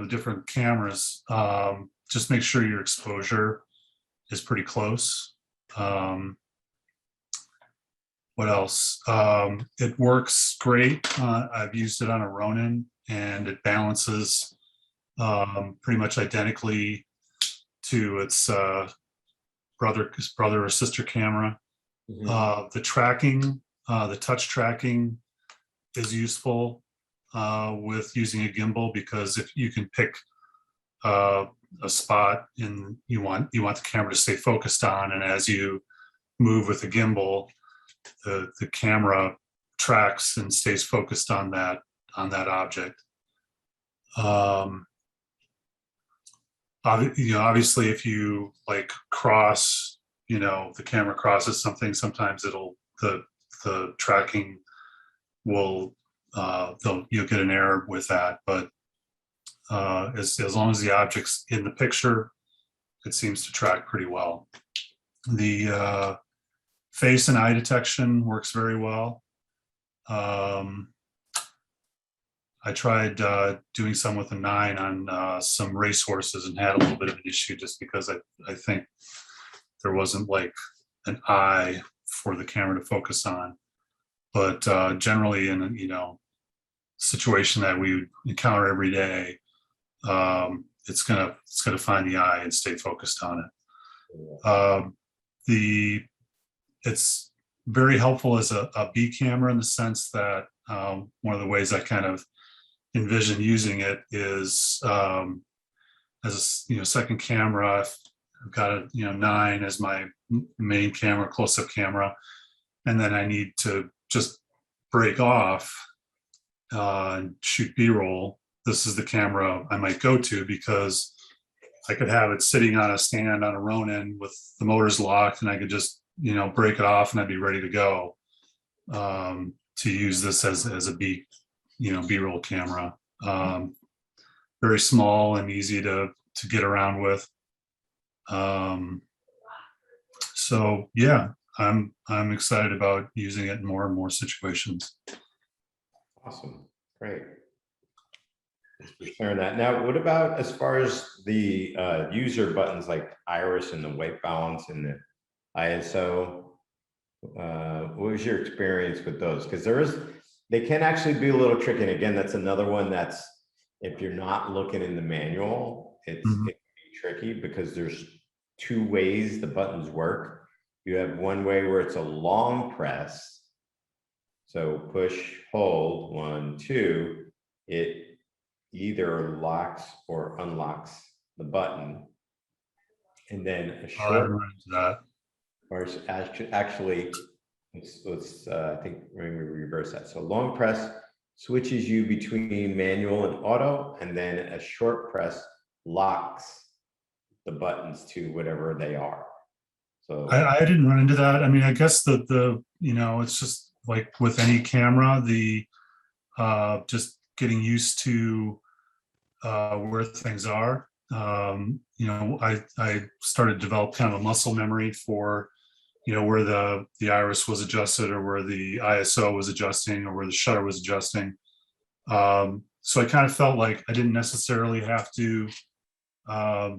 S3: different cameras, just make sure your exposure is pretty close. What else? It works great. I've used it on a Ronin, and it balances pretty much identically to its brother or sister camera. The tracking, the touch tracking is useful with using a gimbal, because if you can pick a spot and you want the camera to stay focused on, and as you move with the gimbal, the camera tracks and stays focused on that object. Obviously, if you like cross, the camera crosses something, sometimes the tracking will you'll get an error with that. But as long as the object's in the picture, it seems to track pretty well. The face and eye detection works very well. I tried doing some with a 9 on some racehorses and had a little bit of an issue just because I think there wasn't like an eye for the camera to focus on. But generally in a, you know, situation that we encounter every day, it's gonna find the eye and stay focused on it. It's very helpful as a B camera in the sense that one of the ways I kind of envision using it is as a second camera. I've got a 9 as my main camera, close-up camera, and then I need to just break off and shoot B-roll. This is the camera I might go to because I could have it sitting on a stand on a Ronin with the motors locked, and I could just break it off and I'd be ready to go to use this as a B-roll camera. Very small and easy to get around with. So yeah, I'm excited about using it in more and more situations.
S2: Awesome, great. Thanks for sharing that. Now, what about as far as the user buttons like iris and the white balance and the ISO? What was your experience with those? Because they can actually be a little tricky. And again, that's another one that's, if you're not looking in the manual, it can be tricky because there's 2 ways the buttons work. You have one way where it's a long press. So push, hold, 1, 2, it either locks or unlocks the button. And then a short, or actually, let's I think maybe we reverse that. So long press switches you between manual and auto, and then a short press locks the buttons to whatever they are. So
S3: I didn't run into that. I mean, I guess the it's just like with any camera, the just getting used to where things are. I started to develop kind of a muscle memory for where the iris was adjusted, or where the ISO was adjusting, or where the shutter was adjusting. So I kind of felt like I didn't necessarily have to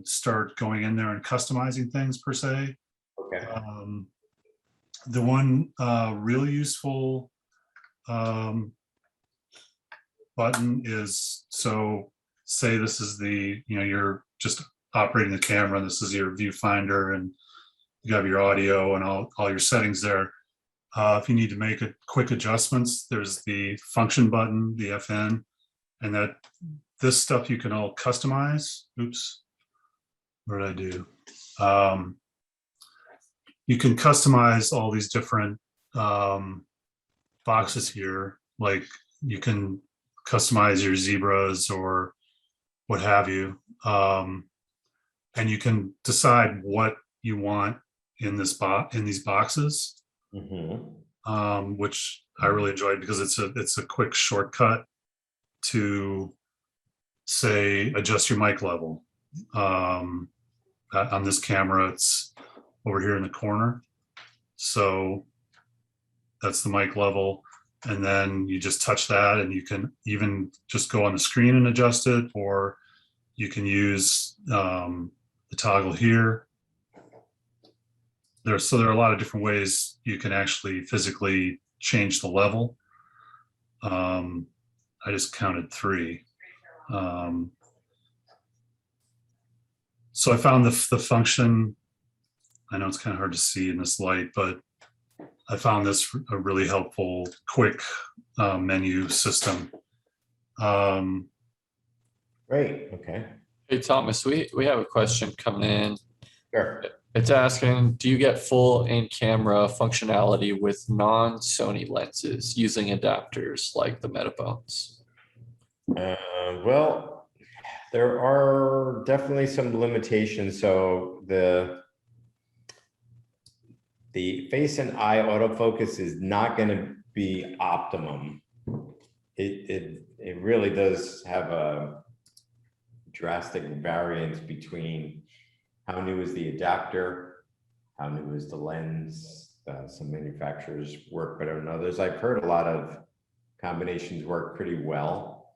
S3: start going in there and customizing things per se.
S2: okay.
S3: The one really useful button is, so say this is the, you're just operating the camera, and this is your viewfinder, and you have your audio and all your settings there. If you need to make quick adjustments, there's the function button, the FN, and this stuff you can all customize. Oops, what did I do? You can customize all these different boxes here. Like you can customize your zebras or what have you. And you can decide what you want in these boxes, which I really enjoyed because it's a quick shortcut to, say, adjust your mic level. On this camera, it's over here in the corner. So that's the mic level. And then you just touch that, and you can even just go on the screen and adjust it, or you can use the toggle here. There are a lot of different ways you can actually physically change the level. I just counted 3. So I found the function. I know it's kind of hard to see in this light, but I found this a really helpful, quick menu system.
S2: Great. Okay.
S4: Hey, Thomas, we have a question coming in.
S2: Sure.
S4: It's asking, do you get full in-camera functionality with non-Sony lenses using adapters like the Metabones?
S2: Well, there are definitely some limitations. So the face and eye autofocus is not going to be optimum. It really does have a drastic variance between how new is the adapter, how new is the lens. Some manufacturers work better than others. I've heard a lot of combinations work pretty well.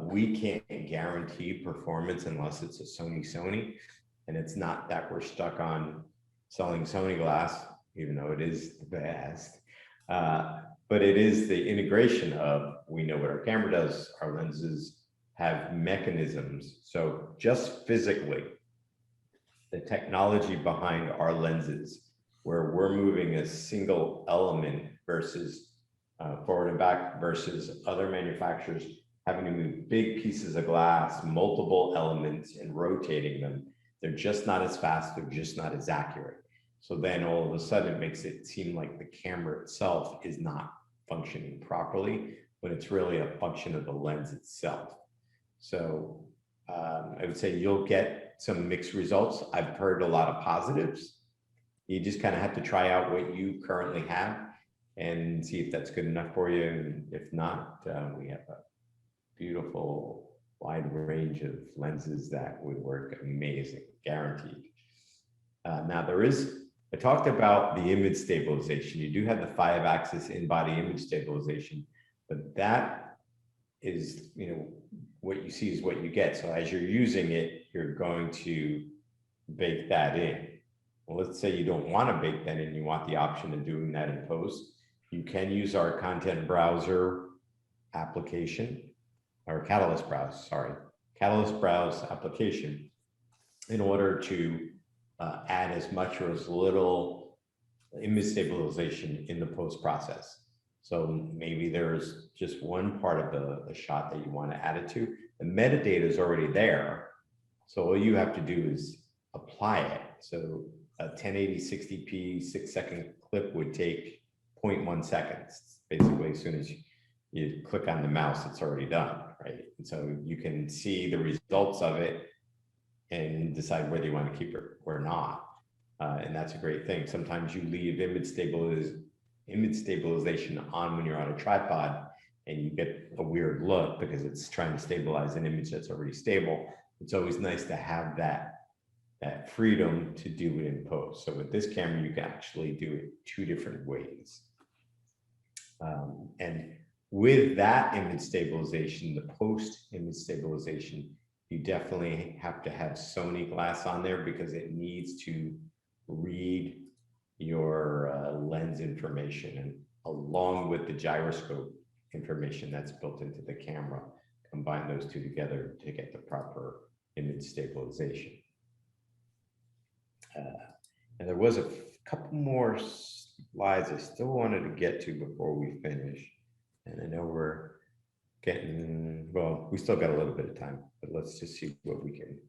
S2: We can't guarantee performance unless it's a Sony. And it's not that we're stuck on selling Sony glass, even though it is the best. But it is the integration of, we know what our camera does, our lenses have mechanisms. So just physically, the technology behind our lenses, where we're moving a single element versus forward and back versus other manufacturers having to move big pieces of glass, multiple elements and rotating them. They're just not as fast, they're just not as accurate. So then all of a sudden it makes it seem like the camera itself is not functioning properly, when it's really a function of the lens itself. So I would say you'll get some mixed results. I've heard a lot of positives. You just kind of have to try out what you currently have and see if that's good enough for you. And if not, we have a beautiful wide range of lenses that would work amazing, guaranteed. Now I talked about the image stabilization. You do have the 5-axis in-body image stabilization, but that is, what you see is what you get. So as you're using it, you're going to bake that in. Well, let's say you don't want to bake that in, you want the option of doing that in post. You can use our content browser application, or Catalyst Browse application, in order to add as much or as little image stabilization in the post process. So maybe there's just one part of the shot that you want to add it to. The metadata is already there. So all you have to do is apply it. So a 1080 60p 6-second clip would take 0.1 seconds. Basically, as soon as you click on the mouse, it's already done, right? And so you can see the results of it and decide whether you want to keep it or not. And that's a great thing. Sometimes you leave image stabilization on when you're on a tripod and you get a weird look because it's trying to stabilize an image that's already stable. It's always nice to have that freedom to do it in post. So with this camera, you can actually do it 2 different ways. And with that image stabilization, the post image stabilization, you definitely have to have Sony glass on there because it needs to read your lens information, and along with the gyroscope information that's built into the camera, combine those 2 together to get the proper image stabilization. And there was a couple more slides I still wanted to get to before we finish. And I know we're getting, well, we still got a little bit of time, but let's just see what we can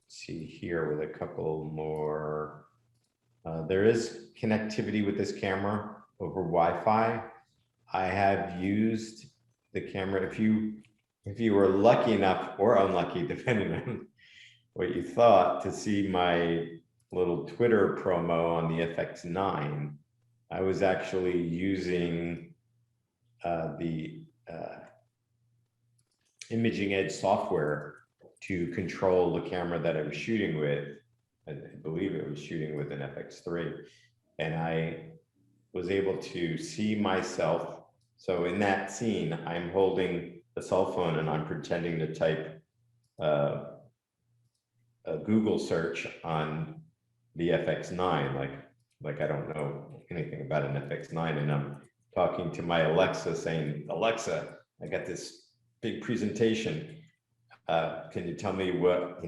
S2: see here with a couple more. There is connectivity with this camera over Wi-Fi. I have used the camera. If you were lucky enough or unlucky, depending on what you thought, to see my little Twitter promo on the FX9, I was actually using the Imaging Edge software to control the camera that I was shooting with. I believe it was shooting with an FX3, and I was able to see myself. So in that scene, I'm holding the cell phone and I'm pretending to type a Google search on the FX9, like I don't know anything about an FX9, and I'm talking to my Alexa saying, Alexa, I got this big presentation. Can you tell me what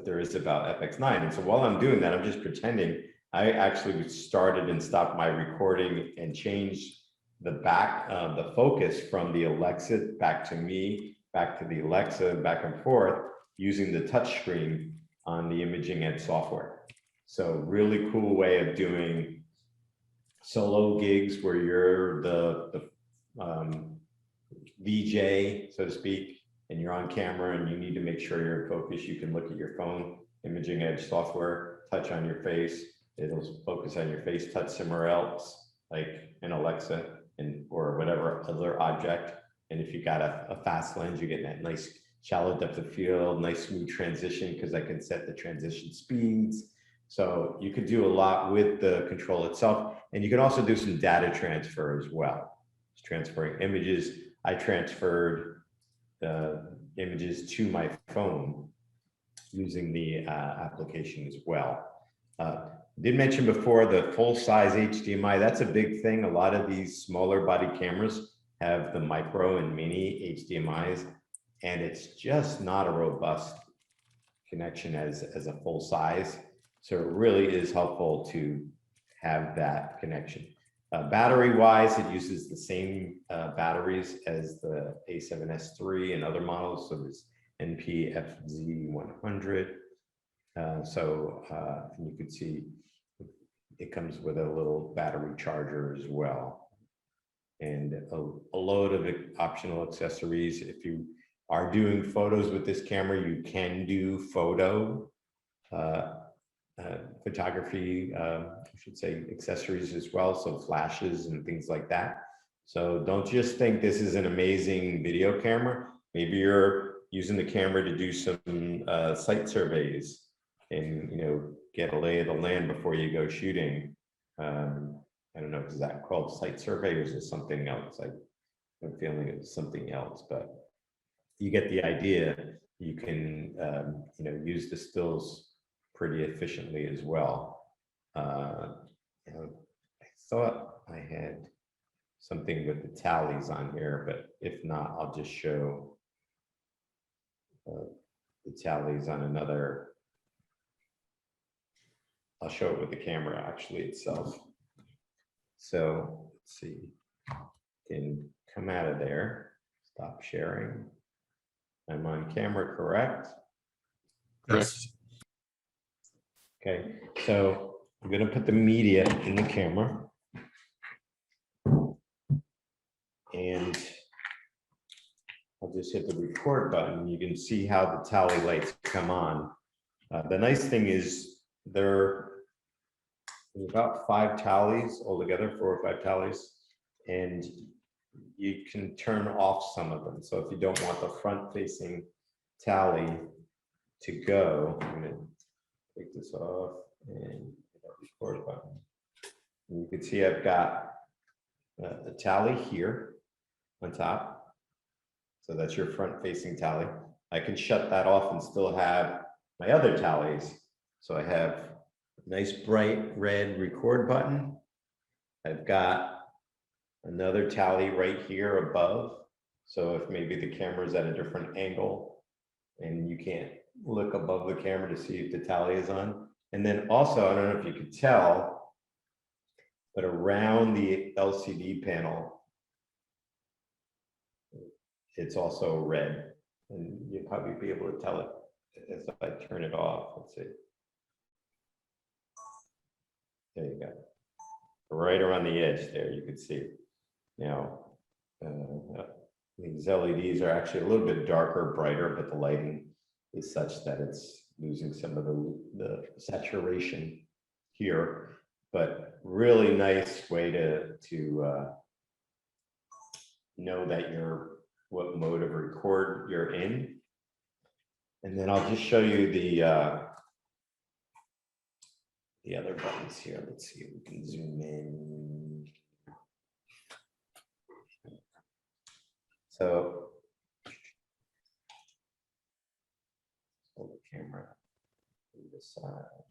S2: there is about FX9? And so while I'm doing that, I'm just pretending. I actually started and stopped my recording and changed the focus from the Alexa back to me, back to the Alexa, back and forth, using the touch screen on the Imaging Edge software. So really cool way of doing solo gigs where you're the VJ, so to speak, and you're on camera and you need to make sure you're in focus. You can look at your phone, Imaging Edge software, touch on your face. It'll focus on your face, touch somewhere else, like an Alexa or whatever other object. And if you got a fast lens, you get that nice shallow depth of field, nice smooth transition, because I can set the transition speeds. So you could do a lot with the control itself. And you can also do some data transfer as well. It's transferring images. I transferred the images to my phone using the application as well. Did mention before the full-size HDMI. That's a big thing. A lot of these smaller body cameras have the micro and mini HDMIs, and it's just not a robust connection as a full size. So it really is helpful to have that connection. Battery wise, it uses the same batteries as the A7S III and other models. So this NPFZ100. You can see it comes with a little battery charger as well, and a load of optional accessories. If you are doing photos with this camera, you can do photography, I should say, accessories as well, so flashes and things like that. So don't just think this is an amazing video camera. Maybe you're using the camera to do some site surveys and get a lay of the land before you go shooting. I don't know, is that called site survey or is it something else? I'm feeling it's something else, but you get the idea. You can use the stills pretty efficiently as well. I thought I had something with the tallies on here, but if not, I'll just show the tallies on another. I'll show it with the camera actually itself. So let's see, can come out of there, stop sharing. I'm on camera, correct?
S4: Correct.
S2: Okay, so I'm going to put the media in the camera. And I'll just hit the record button. You can see how the tally lights come on. The nice thing is there's about 5 tallies altogether, 4 or 5 tallies, and you can turn off some of them. So if you don't want the front-facing tally to go, I'm going to take this off and hit that record button. And you can see I've got a tally here on top. So that's your front-facing tally. I can shut that off and still have my other tallies. So I have a nice bright red record button. I've got another tally right here above. So if maybe the camera's at a different angle and you can't look above the camera to see if the tally is on. And then also, I don't know if you could tell, but around the LCD panel, it's also red. And you'll probably be able to tell it as I turn it off. Let's see. There you go. Right around the edge there, you can see it. Now, these LEDs are actually a little bit darker, brighter, but the lighting is such that it's losing some of the saturation here. But really nice way to know that what mode of record you're in. And then I'll just show you the other buttons here. Let's see if we can zoom in. So, hold the camera to the side.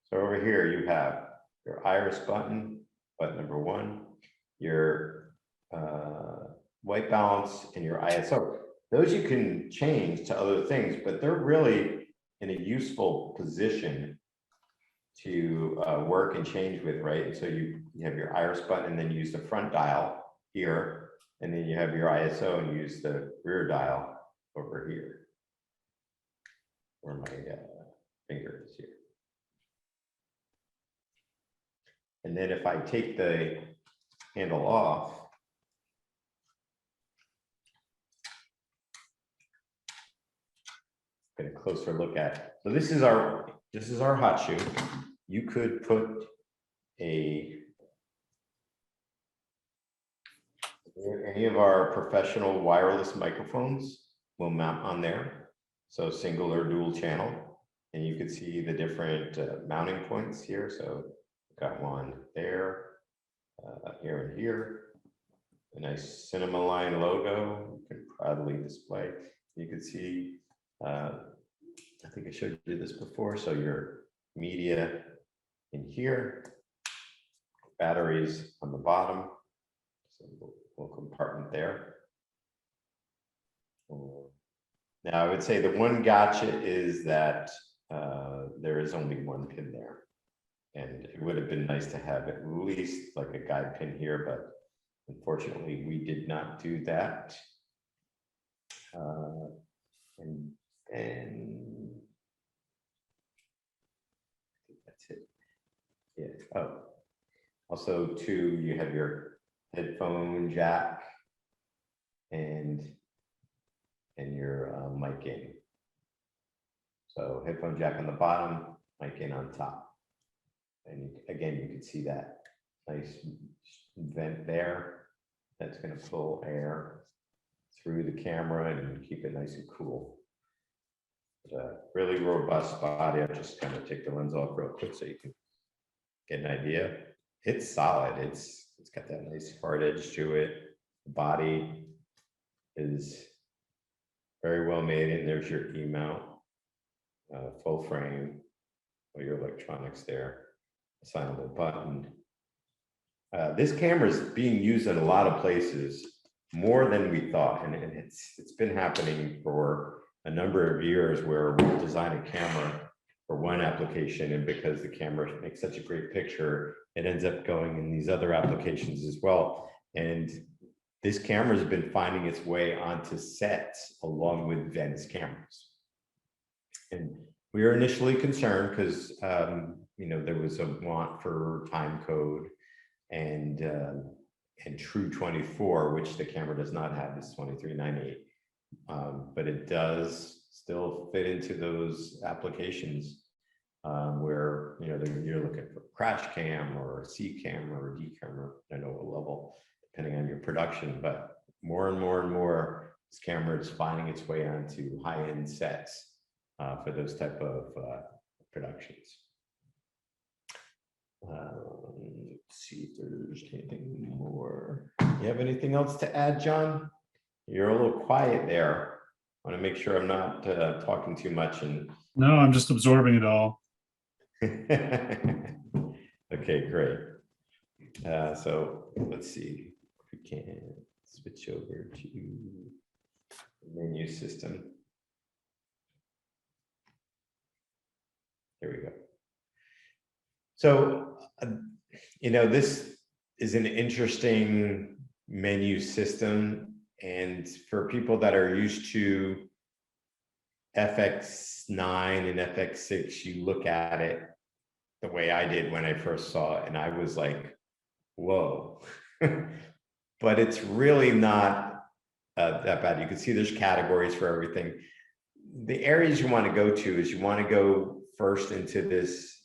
S2: So over here you have your iris button number 1, your white balance, and your ISO. Those you can change to other things, but they're really in a useful position to work and change with, right? And so you have your iris button, and then you use the front dial here, and then you have your ISO and use the rear dial over here, where my finger is here. And then if I take the handle off, get a closer look at it. So this is our hot shoe. You could put any of our professional wireless microphones will mount on there. So single or dual channel, and you can see the different mounting points here. So got one there, here and here. a nice Cinema Line logo, you can proudly display. You can see, I think I showed you this before, so your media in here, batteries on the bottom, so little compartment there. Now, I would say the one gotcha is that there is only one pin there. And it would have been nice to have at least like a guide pin here, but unfortunately, we did not do that. And I think that's it. Yeah. Oh, also too, you have your headphone jack and your mic in. So headphone jack on the bottom, mic in on top. And again, you can see that nice vent there. That's going to pull air through the camera and keep it nice and cool. Really robust body. I'll just kind of take the lens off real quick so you can get an idea. It's solid. It's got that nice hard edge to it. The body is very well made, and there's your E-mount, full frame, all your electronics there, assignable button. This camera is being used in a lot of places more than we thought, and it's been happening for a number of years where we'll design a camera for one application, and because the camera makes such a great picture, it ends up going in these other applications as well. And this camera has been finding its way onto sets along with Venice cameras. And we were initially concerned because you know, there was a want for time code and True 24, which the camera does not have, is 2398. But it does still fit into those applications where, you know, you're looking for crash cam or C camera or D camera, I don't know what level, depending on your production, but more and more and more, this camera is finding its way onto high-end sets for those type of productions. Let's see if there's anything more. You have anything else to add, John? You're a little quiet there. I want to make sure I'm not talking too much. And
S3: No, I'm just absorbing it all.
S2: okay, great. So let's see if we can switch over to the menu system. There we go. So, you know, this is an interesting menu system. And for people that are used to FX9 and FX6, you look at it the way I did when I first saw it, and I was like, whoa. But it's really not that bad. You can see there's categories for everything. The areas you want to go to is you want to go first into this,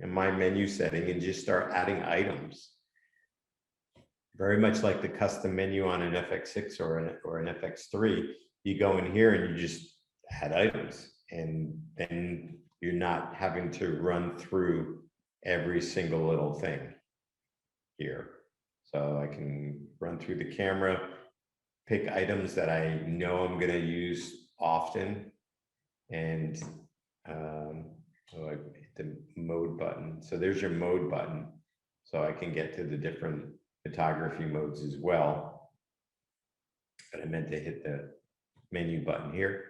S2: in my menu setting, and just start adding items. Very much like the custom menu on an FX6 or an FX3, you go in here and you just add items, and then you're not having to run through every single little thing here. So I can run through the camera, pick items that I know I'm going to use often, and so I hit the mode button. So there's your mode button. So I can get to the different photography modes as well. But I meant to hit the menu button here.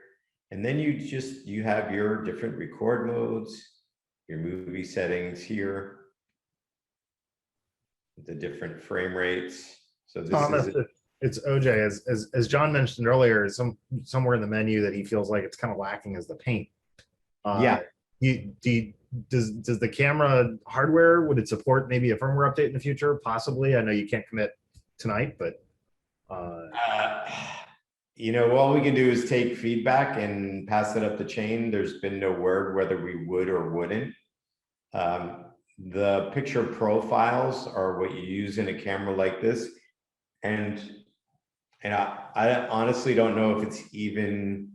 S2: And then you have your different record modes, your movie settings here, the different frame rates. So this
S1: Thomas,
S2: is
S1: it's OJ. As John mentioned earlier, somewhere in the menu that he feels like it's kind of lacking is the paint.
S2: yeah.
S1: Does the camera hardware, would it support maybe a firmware update in the future? Possibly. I know you can't commit tonight, but
S2: you know, all we can do is take feedback and pass it up the chain. There's been no word whether we would or wouldn't. The picture profiles are what you use in a camera like this, and I honestly don't know if it's even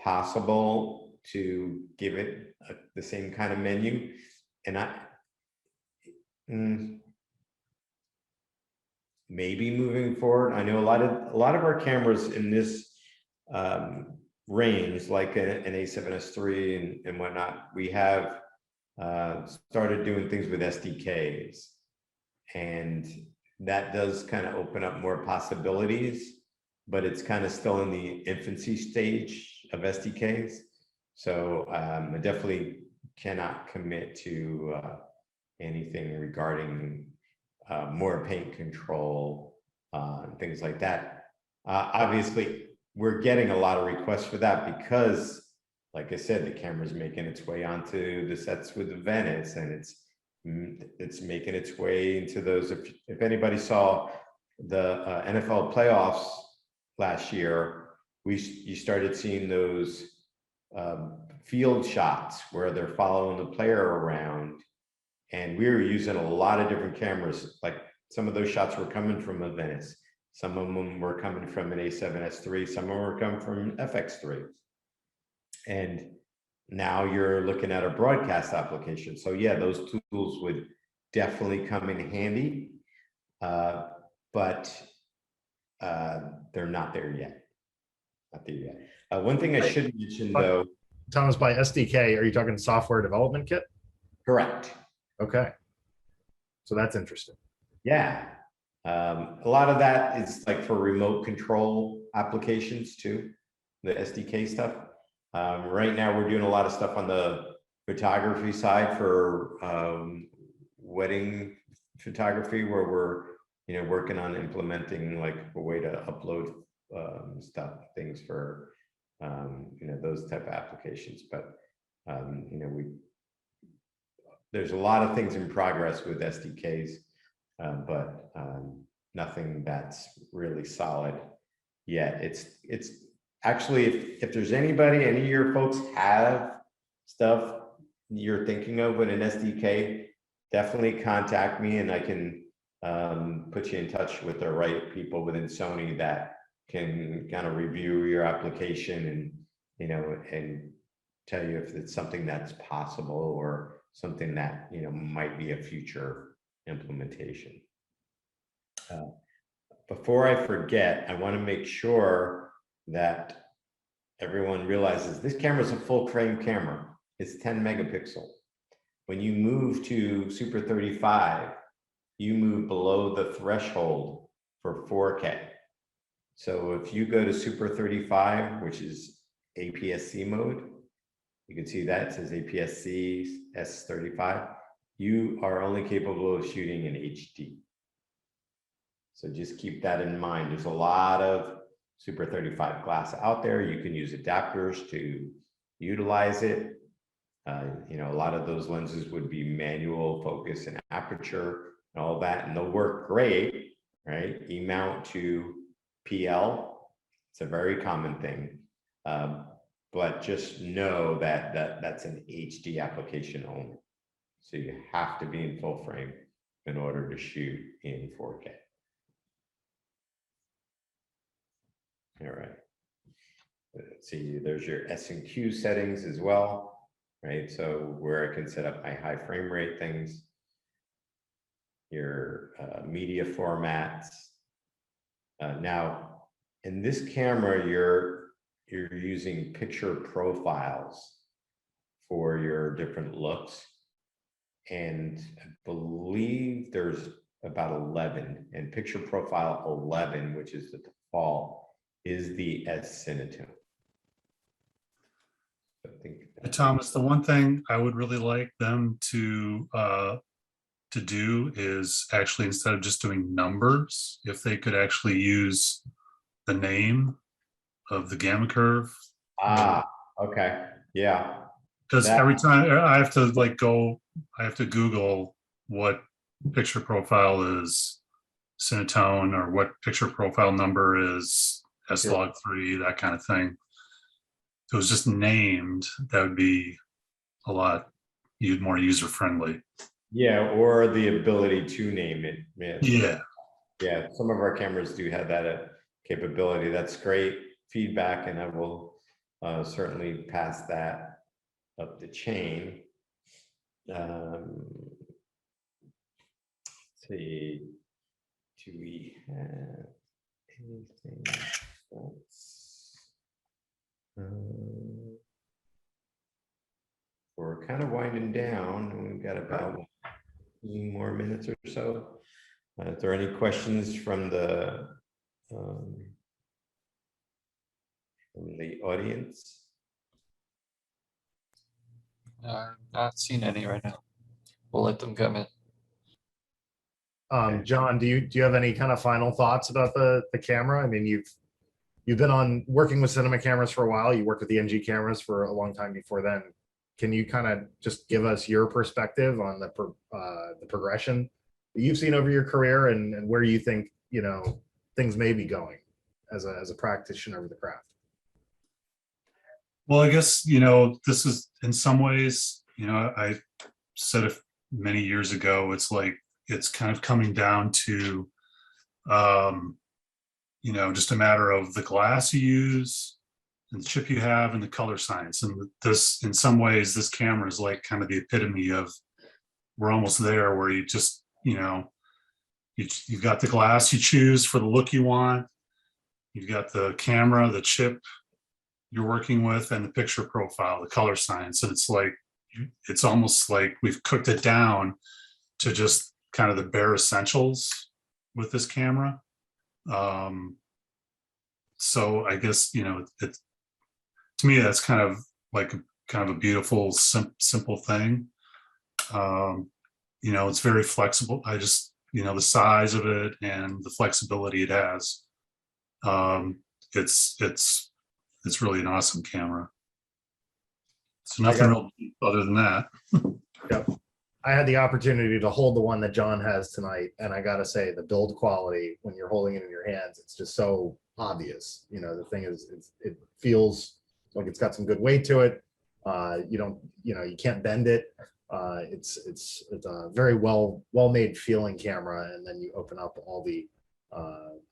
S2: possible to give it the same kind of menu. And maybe moving forward. I know a lot of our cameras in this range, like an A7S3 and whatnot, we have started doing things with SDKs, and that does kind of open up more possibilities, but it's kind of still in the infancy stage of SDKs. So I definitely cannot commit to anything regarding more paint control and things like that. Obviously, we're getting a lot of requests for that because, like I said, the camera's making its way onto the sets with the Venice, and it's making its way into those. If anybody saw the NFL playoffs last year, you started seeing those field shots where they're following the player around, and we were using a lot of different cameras. Like some of those shots were coming from a Venice, some of them were coming from an A7S3, some of them were coming from FX3. And now you're looking at a broadcast application. So yeah, those tools would definitely come in handy, but they're not there yet. Not there yet. One thing I should mention though.
S1: Thomas, by SDK, are you talking software development kit?
S2: Correct.
S1: Okay. So that's interesting.
S2: Yeah. A lot of that is like for remote control applications too, the SDK stuff. Right now we're doing a lot of stuff on the photography side for wedding photography, where we're working on implementing like a way to upload things for those type of applications. But there's a lot of things in progress with SDKs, but nothing that's really solid yet. It's actually, if there's anybody, any of your folks have stuff you're thinking of with an SDK, definitely contact me, and I can put you in touch with the right people within Sony that can kind of review your application and and tell you if it's something that's possible or something that might be a future implementation. Before I forget, I want to make sure that everyone realizes this camera is a full frame camera. It's 10 megapixel. When you move to Super 35, you move below the threshold for 4K. So if you go to Super 35, which is APS-C mode, you can see that it says APS-C S35. You are only capable of shooting in HD. So just keep that in mind. There's a lot of Super 35 glass out there. You can use adapters to utilize it. A lot of those lenses would be manual focus and aperture and all that, and they'll work great, right? E-mount to PL, it's a very common thing. But just know that that's an HD application only. So you have to be in full frame in order to shoot in 4K. All right. Let's see, there's your S&Q settings as well, right? So where I can set up my high frame rate things, your media formats. Now, in this camera, you're using picture profiles for your different looks. And I believe there's about 11, and picture profile 11, which is the default, is the S-Cinetone.
S3: Thomas, the one thing I would really like them to do is actually, instead of just doing numbers, if they could actually use the name of the gamma curve.
S2: Okay, yeah.
S3: Because every time I have to I have to Google what picture profile is Cinetone or what picture profile number is S-Log3, that kind of thing. If it was just named, that would be a lot more user-friendly.
S2: Yeah, or the ability to name it.
S3: Yeah.
S2: Yeah, some of our cameras do have that capability. That's great feedback, and I will certainly pass that up the chain. Let's see. Do we have anything else? We're kind of winding down, and we've got about 15 more minutes or so. If there are any questions from the audience?
S4: Not seen any right now. We'll let them come in.
S2: Okay.
S1: John, do you have any kind of final thoughts about the camera? I mean, you've been working with cinema cameras for a while. You worked with the NG cameras for a long time before then. Can you kind of just give us your perspective on the progression that you've seen over your career and where you think, you know, things may be going as a practitioner of the craft?
S3: Well, I guess, you know, this is in some ways, you know, I said it many years ago, it's like, it's kind of coming down to, you know, just a matter of the glass you use and the chip you have and the color science. And this, in some ways, this camera is like kind of the epitome of, we're almost there, where you just, you know, you've got the glass you choose for the look you want. You've got the camera, the chip you're working with, and the picture profile, the color science. And it's like, it's almost like we've cooked it down to just kind of the bare essentials with this camera. So I guess, you know, to me, that's kind of like a beautiful, simple thing. You know, it's very flexible. I just, you know, the size of it and the flexibility it has. It's really an awesome camera. So nothing real other than that.
S1: Yep. I had the opportunity to hold the one that John has tonight, and I gotta say, the build quality when you're holding it in your hands, it's just so obvious. You know, the thing is, it feels like it's got some good weight to it. You can't bend it. It's a very well made feeling camera, and then you open up all the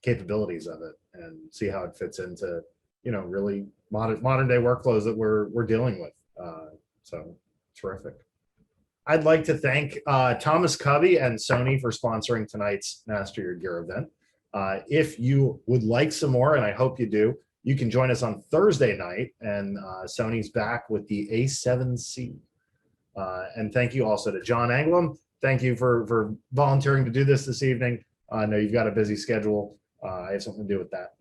S1: capabilities of it and see how it fits into, you know, really modern day workflows that we're dealing with. So terrific. I'd like to thank Thomas Covey and Sony for sponsoring tonight's Master Your Gear event. If you would like some more, and I hope you do, you can join us on Thursday night, and Sony's back with the A7C. And thank you also to John Anglum. Thank you for volunteering to do this evening. I know you've got a busy schedule. I have something to do with that.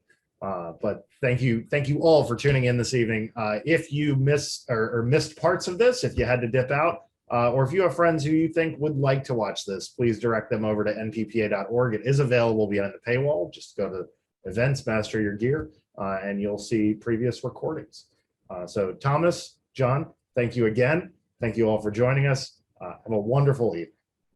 S1: But thank you all for tuning in this evening. If you missed parts of this, if you had to dip out, or if you have friends who you think would like to watch this, please direct them over to nppa.org. It is available behind the paywall. Just go to events, Master Your Gear, and you'll see previous recordings. So Thomas, John, thank you again. Thank you all for joining us. Have a wonderful evening.